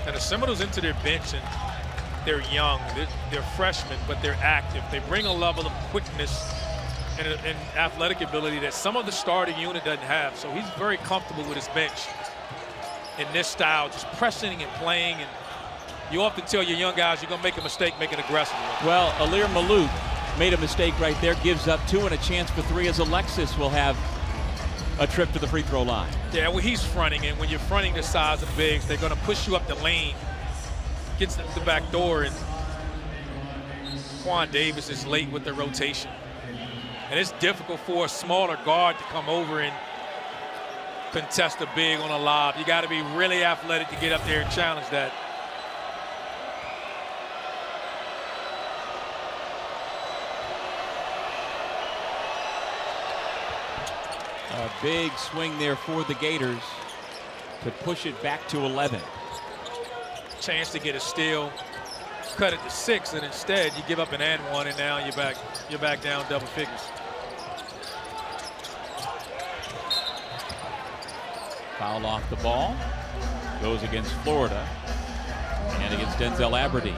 And the Seminoles into their bench, and they're young, they're freshmen, but they're active. They bring a level of quickness and athletic ability that some of the starting unit doesn't have. So he's very comfortable with his bench in this style, just pressing and playing. And you often tell your young guys you're going to make a mistake, make an aggressive one. Well, Alir Malouk made a mistake right there, gives up 2 and a chance for 3 as Alexis will have a trip to the free throw line. Yeah, well, he's fronting, and when you're fronting the size of bigs, they're going to push you up the lane, gets the back door, and Quan Davis is late with the rotation. And it's difficult for a smaller guard to come over and contest a big on a lob. You got to be really athletic to get up there and challenge that. A big swing there for the Gators to push it back to 11. Chance to get a steal, cut it to 6, and instead you give up an and one, and now you're back down double figures. Foul off the ball, goes against Florida and against Denzel Aberdeen.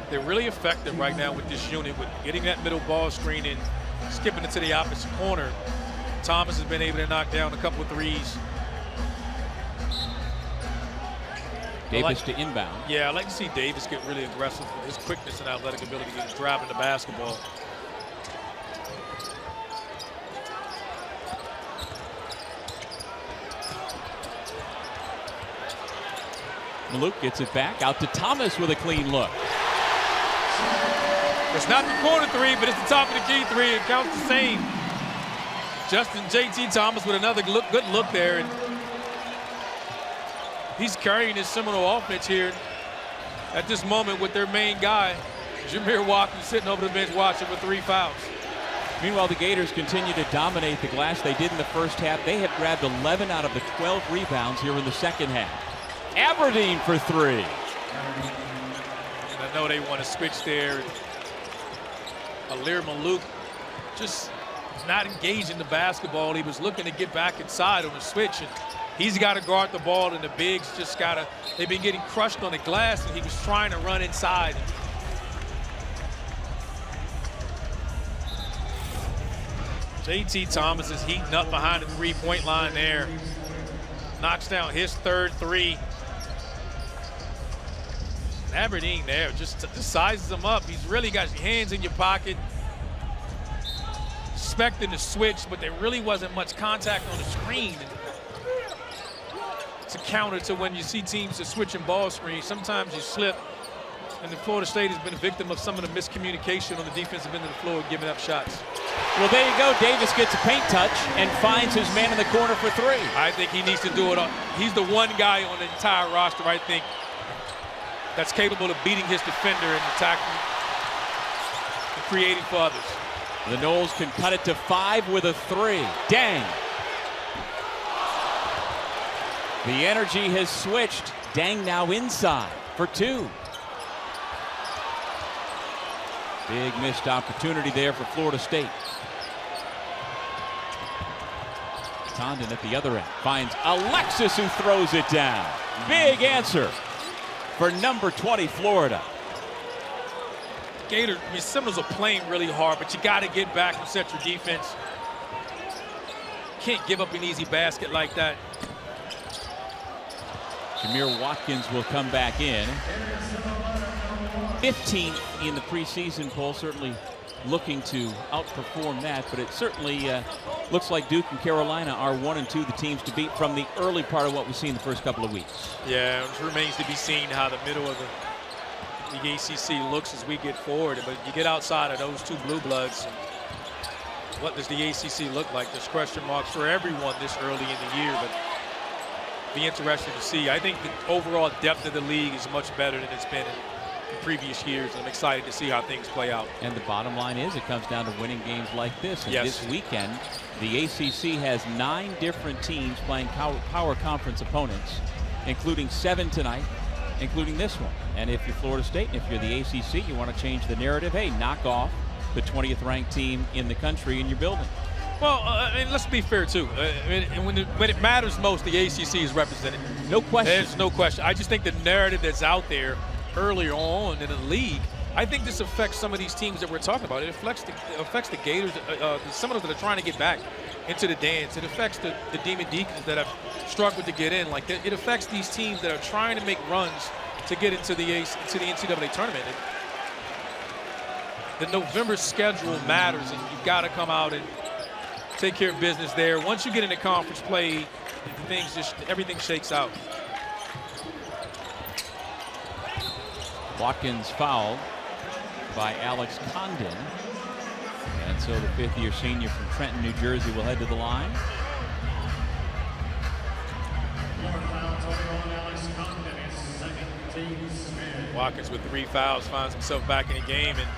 They're really effective right now with this unit, with getting that middle ball screen and skipping it to the opposite corner. Thomas has been able to knock down a couple of threes. Davis to inbound. Yeah, I like to see Davis get really aggressive with his quickness and athletic ability to get driving the basketball. Malouk gets it back out to Thomas with a clean look. It's not the corner 3, but it's the top of the key 3. It counts the same. Justin J.T. Thomas with another good look there. And he's carrying his Seminole offense here at this moment with their main guy, Jameer Watkins, sitting over the bench watching with 3 fouls. Meanwhile, the Gators continue to dominate the glass. They did in the first half. They have grabbed 11 out of the 12 rebounds here in the second half. Aberdeen for 3. And I know they want to switch there. Alir Malouk just not engaging the basketball. He was looking to get back inside on the switch, and he's got to guard the ball, and the bigs just got to, they've been getting crushed on the glass, and he was trying to run inside. J.T. Thomas is heating up behind the three-point line there. Knocks down his third 3. Aberdeen there just sizes him up. He's really got his hands in your pocket, expecting to switch, but there really wasn't much contact on the screen. It's a counter to when you see teams that switch in ball screens. Sometimes you slip, and the Florida State has been a victim of some of the miscommunication on the defensive end of the floor, giving up shots. Well, there you go. Davis gets a paint touch and finds his man in the corner for 3. I think he needs to do it. He's the one guy on the entire roster, I think, that's capable of beating his defender and attacking and creating for others. The Noles can cut it to 5 with a 3. Dang. The energy has switched. Dang now inside for 2. Big missed opportunity there for Florida State. Condon at the other end finds Alexis, who throws it down. Big answer for number 20, Florida. Gator, I mean, Seminoles are playing really hard, but you got to get back and set your defense. Can't give up an easy basket like that. Jameer Watkins will come back in. 15th in the preseason poll, certainly looking to outperform that, but it certainly looks like Duke and Carolina are 1 and 2 the teams to beat from the early part of what we've seen the first couple of weeks. Yeah, it remains to be seen how the middle of the ACC looks as we get forward, but you get outside of those 2 blue bloods, what does the ACC look like? There's question marks for everyone this early in the year, but be interesting to see. I think the overall depth of the league is much better than it's been in previous years, and I'm excited to see how things play out. And the bottom line is it comes down to winning games like this. And yes, this weekend, the ACC has 9 different teams playing power conference opponents, including 7 tonight, including this one. And if you're Florida State and if you're the ACC, you want to change the narrative. Hey, knock off the 20th ranked team in the country in your building. Well, I mean, let's be fair, too. When it matters most, the ACC is represented. No question. There's no question. I just think the narrative that's out there earlier on in the league, I think this affects some of these teams that we're talking about. It affects the Gators, the Seminoles that are trying to get back into the dance. It affects the Demon Deacons that have struggled to get in. Like, it affects these teams that are trying to make runs to get into the NCAA tournament. The November schedule matters, and you've got to come out and take care of business there. Once you get into conference play, everything shakes out. Watkins fouled by Alex Condon. And so the fifth-year senior from Trenton, New Jersey will head to the line. Watkins with 3 fouls finds himself back in the game, and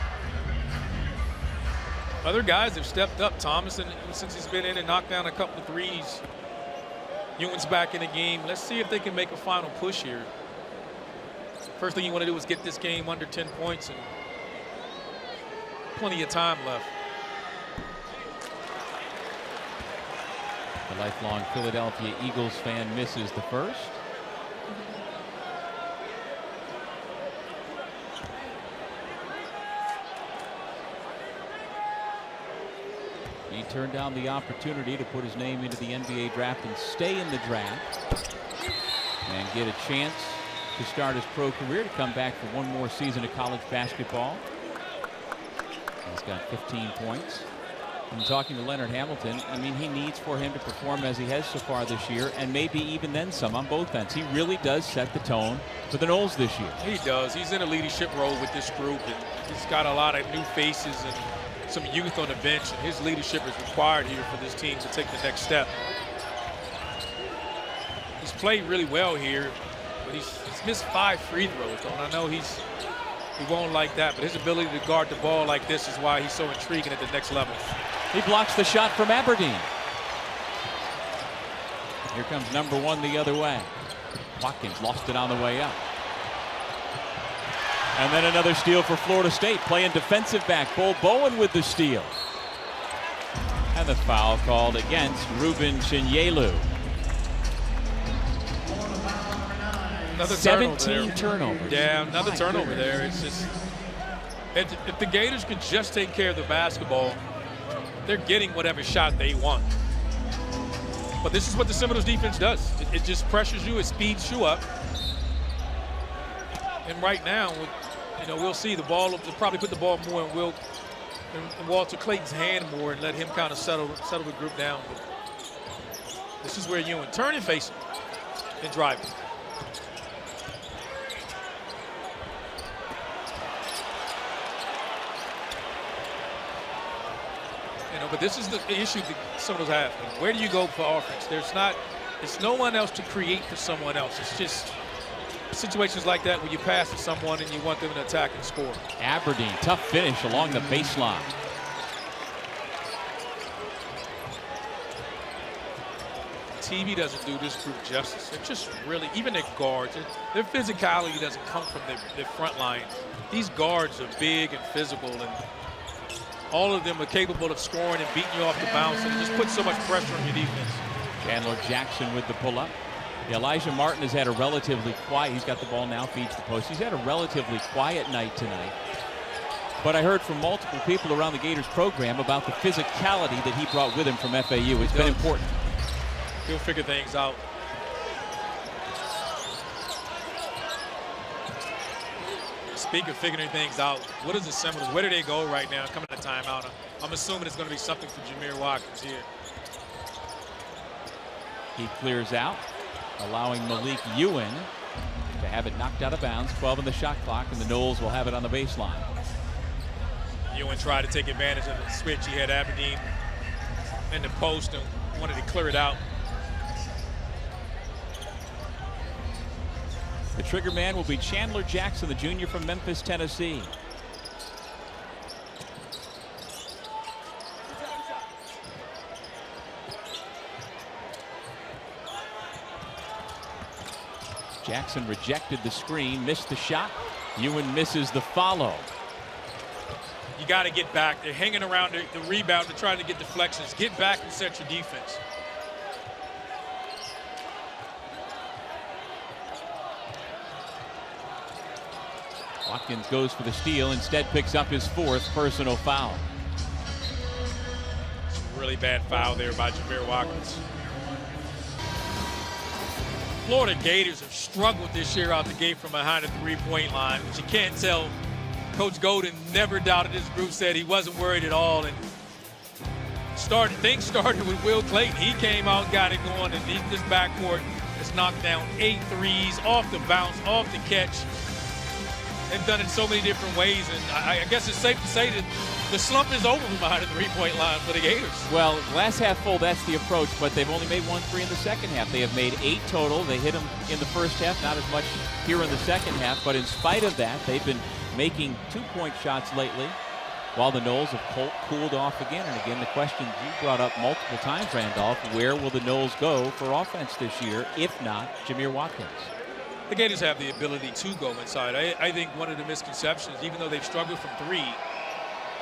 other guys have stepped up. Thomas, since he's been in and knocked down a couple of threes. Ewan's back in the game. Let's see if they can make a final push here. First thing you want to do is get this game under 10 points, and plenty of time left. The lifelong Philadelphia Eagles fan misses the first. He turned down the opportunity to put his name into the NBA draft and stay in the draft and get a chance to start his pro career, to come back for one more season of college basketball. He's got 15 points. And talking to Leonard Hamilton, I mean, he needs for him to perform as he has so far this year, and maybe even then some on both ends. He really does set the tone for the Noles this year. He does. He's in a leadership role with this group, and he's got a lot of new faces and some youth on the bench, and his leadership is required here for this team to take the next step. He's played really well here, but he's missed 5 free throws, though, and I know he won't like that, but his ability to guard the ball like this is why he's so intriguing at the next level. He blocks the shot from Aberdeen. Here comes number 1 the other way. Watkins lost it on the way up. And then another steal for Florida State, playing defensive back. Bull Bowen with the steal. And the foul called against Ruben Chinyelu. Another 17 turnovers. Yeah, another turnover there. It's just, if the Gators could just take care of the basketball, they're getting whatever shot they want. But this is what the Seminoles defense does. It just pressures you, it speeds you up. And right now, we'll see the ball. They'll probably put the ball more in Walter Clayton's hand more and let him kind of settle the group down. But this is where Ewan turn and face him and drive it. But this is the issue that Seminoles have. Where do you go for offense? It's no one else to create for someone else. It's just situations like that where you pass to someone and you want them to attack and score. Aberdeen, tough finish along the baseline. TV doesn't do this group justice. They're just really, even their guards, their physicality doesn't come from their front line. These guards are big and physical, and all of them are capable of scoring and beating you off the bounce, and it just puts so much pressure on your defense. Chandler Jackson with the pull-up. Elijah Martin has had a relatively quiet, he's got the ball now, feeds the post. He's had a relatively quiet night tonight. But I heard from multiple people around the Gators program about the physicality that he brought with him from FAU. It's been important. He'll figure things out. Speaking of figuring things out, what is the Seminoles? Where do they go right now coming to timeout? I'm assuming it's going to be something for Jameer Watkins here. He clears out, allowing Malik Ewan to have it knocked out of bounds. 12 in the shot clock, and the Noles will have it on the baseline. Ewan tried to take advantage of the switch. He had Aberdeen in the post and wanted to clear it out. The trigger man will be Chandler Jackson, the junior from Memphis, Tennessee. Jackson rejected the screen, missed the shot. Ewan misses the follow. You got to get back. They're hanging around the rebound. They're trying to get deflections. Get back and set your defense. Watkins goes for the steal, instead picks up his 4th personal foul. It's a really bad foul there by Jameer Watkins. Florida Gators have struggled this year out the gate from behind the three-point line, but you can't tell. Coach Golden never doubted his group, said he wasn't worried at all. And things started with Will Clayton. He came out, got it going, and this backcourt has knocked down 8 threes off the bounce, off the catch. They've done it so many different ways, and I guess it's safe to say that the slump is over from behind the three-point line for the Gators. Well, glass half full, that's the approach, but they've only made 1 3 in the second half. They have made 8 total. They hit them in the first half, not as much here in the second half, but in spite of that, they've been making 2-point shots lately, while the Noles have cooled off again. And again, the question you brought up multiple times, Randolph, where will the Noles go for offense this year, if not Jameer Watkins? The Gators have the ability to go inside. I think one of the misconceptions, even though they've struggled from 3,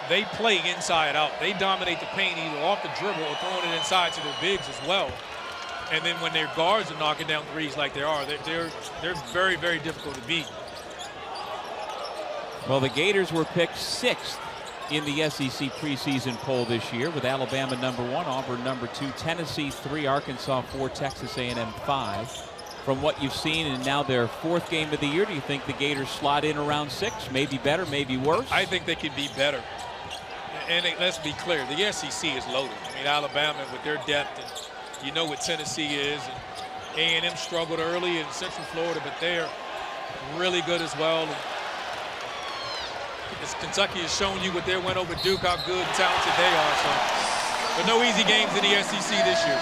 they play inside out. They dominate the paint either off the dribble or throwing it inside to their bigs as well. And then when their guards are knocking down threes like they are, they're very, very difficult to beat. Well, the Gators were picked 6th in the SEC preseason poll this year, with Alabama number 1, Auburn number 2, Tennessee 3, Arkansas 4, Texas A&M 5. From what you've seen and now their 4th game of the year, do you think the Gators slot in around 6? Maybe better, maybe worse? I think they could be better. And let's be clear, the SEC is loaded. I mean, Alabama with their depth, and you know what Tennessee is. And A&M struggled early in Central Florida, but they're really good as well. And Kentucky has shown you with their win over Duke how good and talented they are. So, but no easy games in the SEC this year.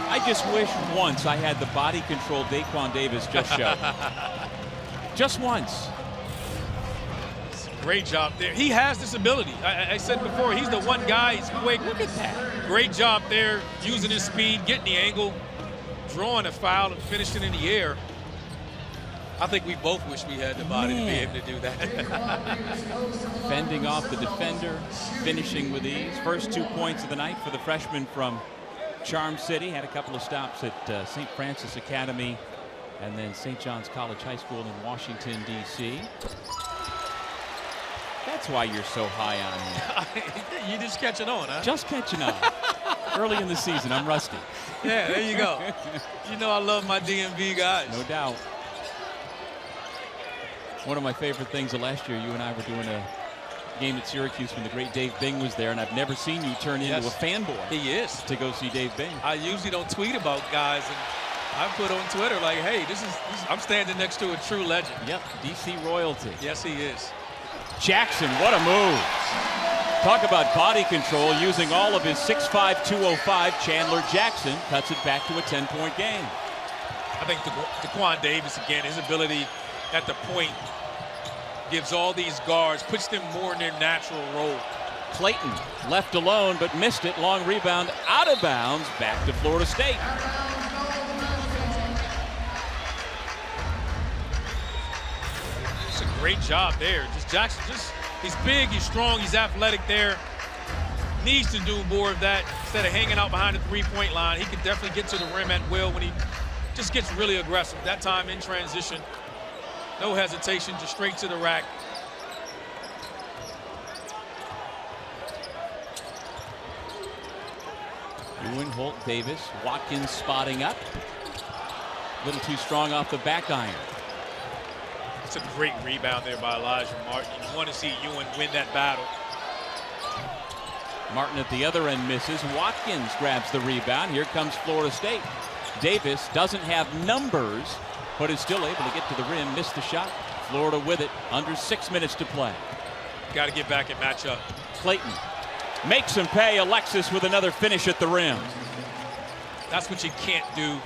I just wish once I had the body control Daquan Davis just showed. Just once. Great job there. He has this ability. I said before, he's the one guy. He's quick. Look at that. Great job there, using his speed, getting the angle, drawing a foul, and finishing in the air. I think we both wish we had the body to be able to do that. Fending off the defender, finishing with ease. First 2 points of the night for the freshman from Charm City. Had a couple of stops at St. Francis Academy and then St. John's College High School in Washington, D.C. That's why you're so high on him. You just catching on, huh? Just catching on. Early in the season, I'm rusty. Yeah, there you go. You know I love my DMV guys. No doubt. One of my favorite things of last year, you and I were doing a game at Syracuse when the great Dave Bing was there, and I've never seen you turn into a fanboy. He is. To go see Dave Bing. I usually don't tweet about guys, and I put on Twitter like, hey, this is I'm standing next to a true legend. Yep, DC royalty. Yes, he is. Jackson, what a move. Talk about body control, using all of his 6'5", 205. Chandler Jackson cuts it back to a 10-point game. I think Daquan Davis, again, his ability at the point gives all these guards, puts them more in their natural role. Clayton left alone but missed it. Long rebound out of bounds, back to Florida State. It's a great job there. Jackson, he's big, he's strong, he's athletic there. Needs to do more of that instead of hanging out behind the three-point line. He can definitely get to the rim at will when he just gets really aggressive. That time in transition, no hesitation, just straight to the rack. Ewan, Holt, Davis, Watkins spotting up. A little too strong off the back iron. It's a great rebound there by Elijah Martin. You want to see Ewan win that battle. Martin at the other end misses. Watkins grabs the rebound. Here comes Florida State. Davis doesn't have numbers, but is still able to get to the rim. Missed the shot. Florida with it. Under 6 minutes to play. Got to get back and match up. Clayton makes him pay. Alexis with another finish at the rim. That's what you can't do.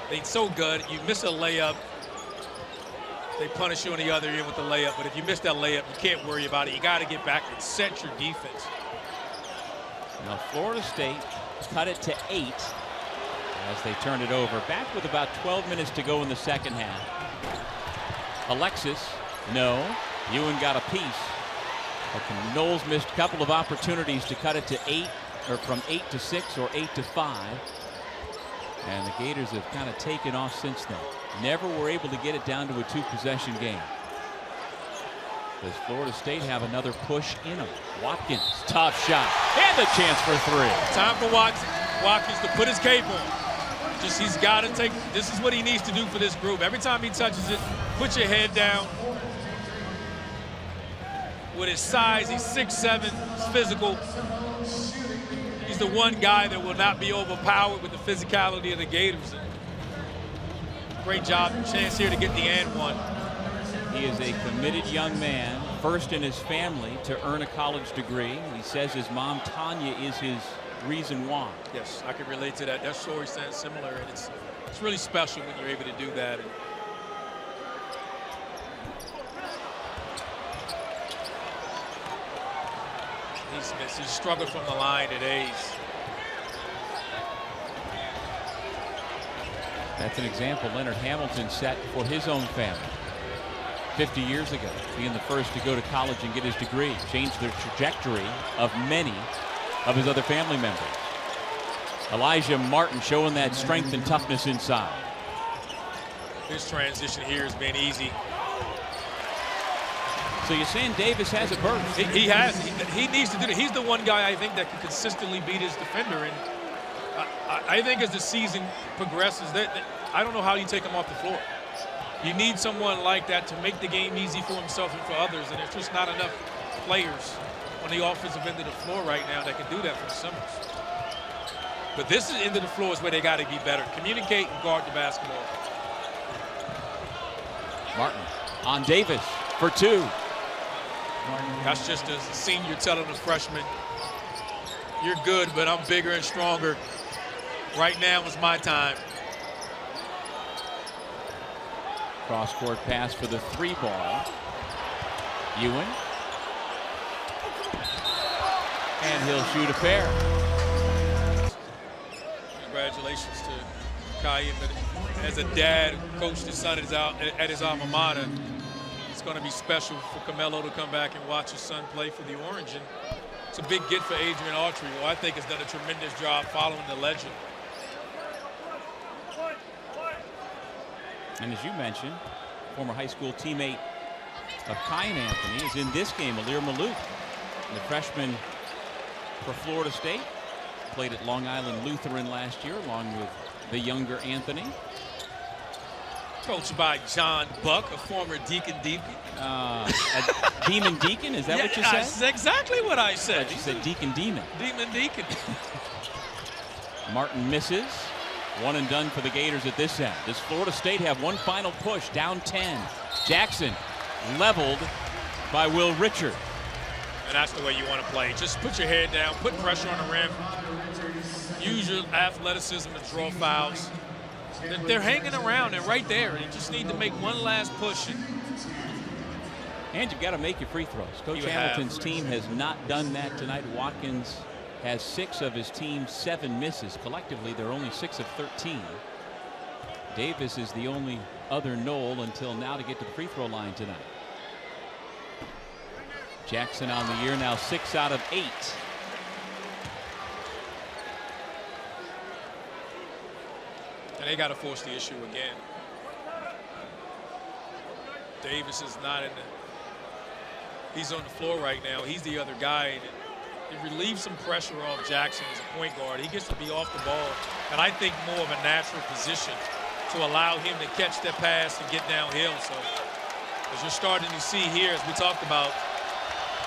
They're so good. You miss a layup, they punish you on the other end with the layup. But if you miss that layup, you can't worry about it. You got to get back and set your defense. Now Florida State cut it to 8 as they turn it over. Back with about 12 minutes to go in the second half. Alexis, no. Ewan got a piece. But the Noles missed a couple of opportunities to cut it to 8, or from 8 to 6 or 8 to 5. And the Gators have kind of taken off since then. Never were able to get it down to a 2-possession game. Does Florida State have another push in them? Watkins, tough shot, and the chance for 3. Time for Watkins to put his cape on. He's got to take, this is what he needs to do for this group. Every time he touches it, put your head down. With his size, he's 6'7", he's physical. He's the one guy that will not be overpowered with the physicality of the Gators. Great job, chance here to get the and one. He is a committed young man, first in his family to earn a college degree. He says his mom, Tanya, is his reason why. Yes, I can relate to that. That story sounds similar, and it's really special when you're able to do that. He's struggled from the line at A's. That's an example Leonard Hamilton set for his own family 50 years ago, being the first to go to college and get his degree, changed the trajectory of many of his other family members. Elijah Martin showing that strength and toughness inside. His transition here has been easy. So you're saying Davis has a burst? He has. He needs to do that. He's the one guy I think that can consistently beat his defender. And I think as the season progresses, I don't know how you take him off the floor. You need someone like that to make the game easy for himself and for others. And there's just not enough players on the offensive end of the floor right now that can do that for the Seminoles. But this end of the floor is where they got to be better. Communicate and guard the basketball. Martin on Davis for 2. That's just a senior telling a freshman, you're good, but I'm bigger and stronger. Right now is my time. Cross-court pass for the 3 ball. Ewan. And he'll shoot a pair. Congratulations to Kai. As a dad who coached his son at his alma mater, it's going to be special for Camelo to come back and watch his son play for the Orange. And it's a big get for Adrian Autry, who I think has done a tremendous job following the legend. And as you mentioned, former high school teammate of Kai and Anthony is in this game, Alir Malouf, the freshman for Florida State. Played at Long Island Lutheran last year along with the younger Anthony. Coached by John Buck, a former Deacon. Demon Deacon, is that what you said? That's exactly what I said. You said Deacon Demon. Demon Deacon. Martin misses. 1 and done for the Gators at this end. Does Florida State have one final push, down 10? Jackson leveled by Will Richard. And that's the way you want to play. Just put your head down, put pressure on the rim, use your athleticism to draw fouls. They're hanging around and right there. You just need to make one last push. And you've got to make your free throws. Coach Hamilton's team has not done that tonight. Watkins has 6 of his team's 7 misses. Collectively, they're only 6 of 13. Davis is the only other Nole until now to get to the free throw line tonight. Jackson on the year now 6 out of 8. And they got to force the issue again. Davis is not in the, he's on the floor right now. He's the other guy. It relieves some pressure off Jackson as a point guard. He gets to be off the ball, and I think more of a natural position to allow him to catch that pass and get downhill. So as you're starting to see here, as we talked about,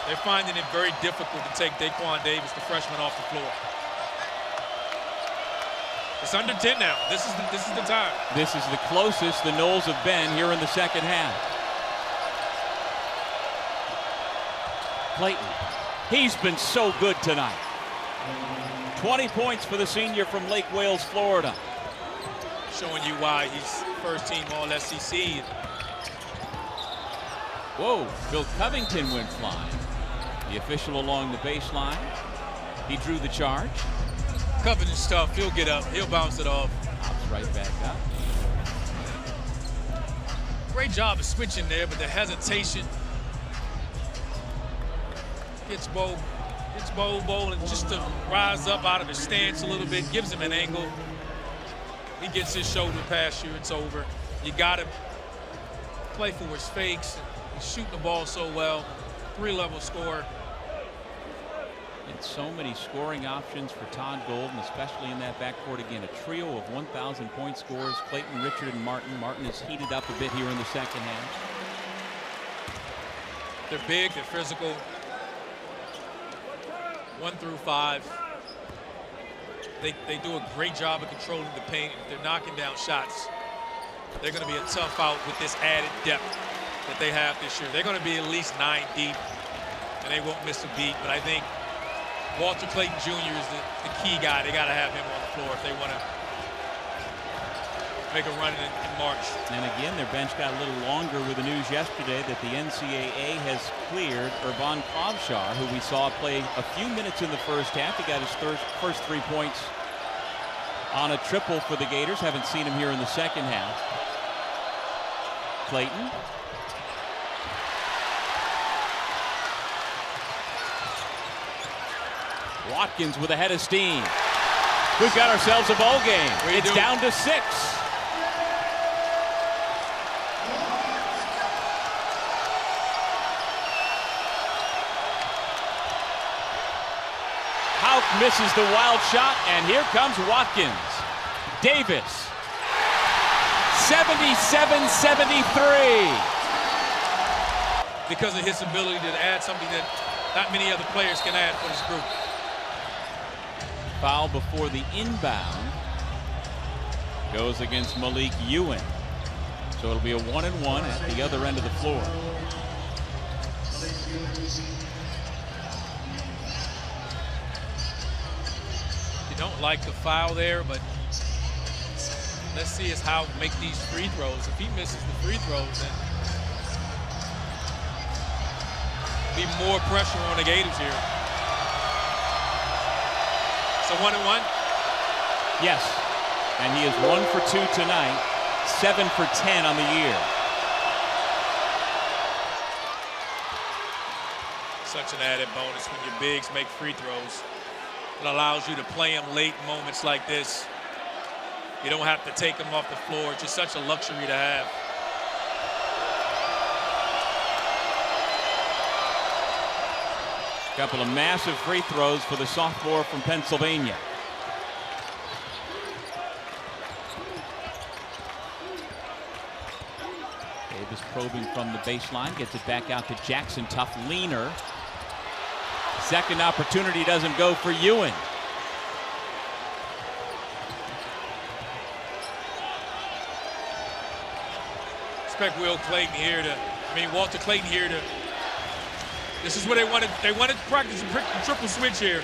they're finding it very difficult to take Daquan Davis, the freshman, off the floor. It's under 10 now. This is the time. This is the closest the Noles have been here in the second half. Clayton. He's been so good tonight. 20 points for the senior from Lake Wales, Florida. Showing you why he's first team All-SEC. Whoa, Bill Covington went flying. The official along the baseline. He drew the charge. Covington's tough. He'll get up. He'll bounce it off. Pops right back up. Great job of switching there, but the hesitation. gets Bo and just to rise up out of his stance a little bit, gives him an angle. He gets his shoulder past you, it's over. You got to play for his fakes. He's shooting the ball so well. 3-level score. And so many scoring options for Todd Golden, especially in that backcourt. Again, a trio of 1,000-point scorers. Clayton, Richard, and Martin. Martin has heated up a bit here in the second half. They're big, they're physical. 1 through 5. They do a great job of controlling the paint. If they're knocking down shots, they're going to be a tough out with this added depth that they have this year. They're going to be at least 9 deep, and they won't miss a beat. But I think Walter Clayton Jr. is the key guy. They got to have him on the floor if they want to make a run in March. And again, their bench got a little longer with the news yesterday that the NCAA has cleared Irvan Kovshar, who we saw play a few minutes in the first half. He got his first 3 points on a triple for the Gators. Haven't seen him here in the second half. Clayton. Watkins with a head of steam. We've got ourselves a ball game. It's down to 6. Houck misses the wild shot, and here comes Watkins. Davis. 77-73. Because of his ability to add something that not many other players can add for this group. Foul before the inbound goes against Malik Ewing. So it'll be a 1-and-1 at the other end of the floor. You don't like the foul there, but let's see how to make these free throws. If he misses the free throws, then be more pressure on the Gators here. So 1-and-1? Yes. And he is 1 for 2 tonight, 7 for 10 on the year. Such an added bonus when your bigs make free throws. It allows you to play them late in moments like this. You don't have to take them off the floor. It's just such a luxury to have. Couple of massive free throws for the sophomore from Pennsylvania. Davis probing from the baseline, gets it back out to Jackson. Tough leaner. Second opportunity doesn't go for Ewing. Expect Walter Clayton here to. This is what they wanted. They wanted to practice a triple switch here,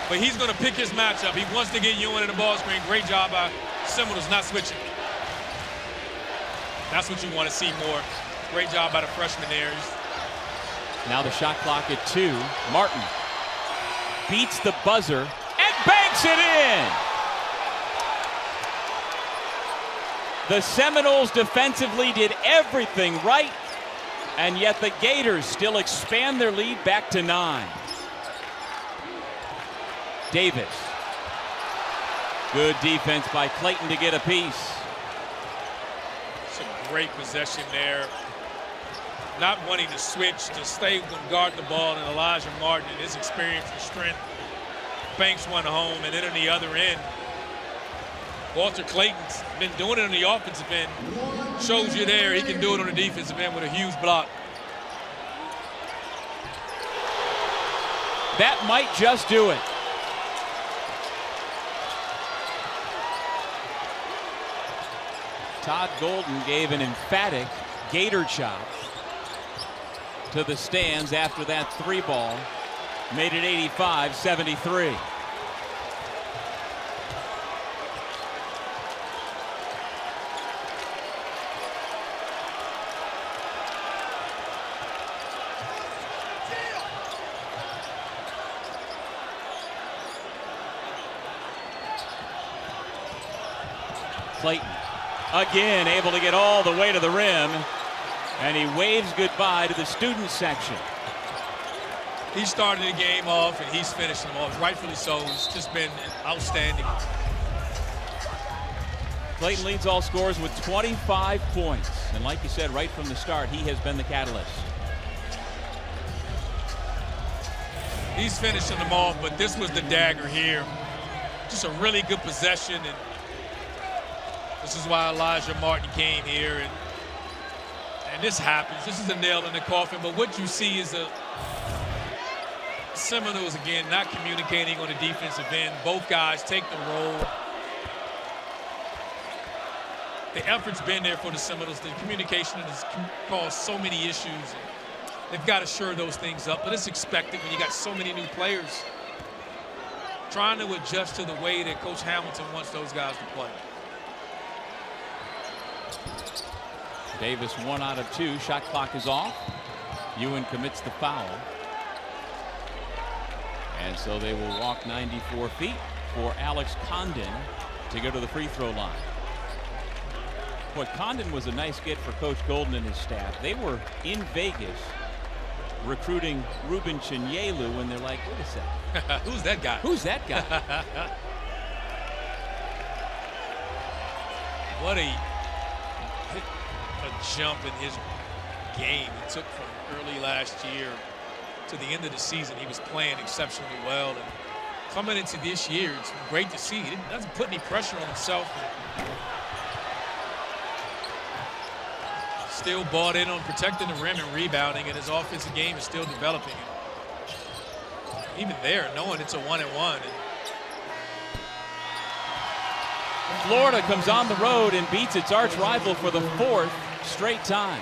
but he's going to pick his matchup. He wants to get Ewing in the ball screen. Great job by Seminoles not switching. That's what you want to see more. Great job by the freshman there. Now the shot clock at 2. Martin beats the buzzer and banks it in. The Seminoles defensively did everything right, and yet the Gators still expand their lead back to 9. Davis. Good defense by Clayton to get a piece. It's a great possession there. Not wanting to switch, to stay and guard the ball, and Elijah Martin, and his experience and strength, banks one home, and then on the other end, Walter Clayton's been doing it on the offensive end. Shows you there he can do it on the defensive end with a huge block. That might just do it. Todd Golden gave an emphatic Gator chop to the stands after that 3 ball. Made it 85-73. Clayton again able to get all the way to the rim, and he waves goodbye to the student section. He started the game off, and he's finished them off. Rightfully so. It's just been outstanding. Clayton leads all scorers with 25 points. And like you said, right from the start, he has been the catalyst. He's finishing them off, but this was the dagger here. Just a really good possession, and this is why Elijah Martin came here. And this happens. This is a nail in the coffin, but what you see is a Seminoles, again, not communicating on the defensive end. Both guys take the role. The effort's been there for the Seminoles. The communication has caused so many issues. They've got to shore those things up, but it's expected when you got so many new players trying to adjust to the way that Coach Hamilton wants those guys to play. Davis 1 out of 2. Shot clock is off. Ewan commits the foul. And so they will walk 94 feet for Alex Condon to go to the free throw line. Boy, Condon was a nice get for Coach Golden and his staff. They were in Vegas recruiting Ruben Chinyelu, and they're like, wait a second. Who's that guy? Who's that guy? What a jump in his game. He took from early last year to the end of the season. He was playing exceptionally well. And coming into this year, it's great to see. He doesn't put any pressure on himself. Still bought in on protecting the rim and rebounding, and his offensive game is still developing. Even there, knowing it's a 1-and-1. Florida comes on the road and beats its arch rival for the 4th straight time.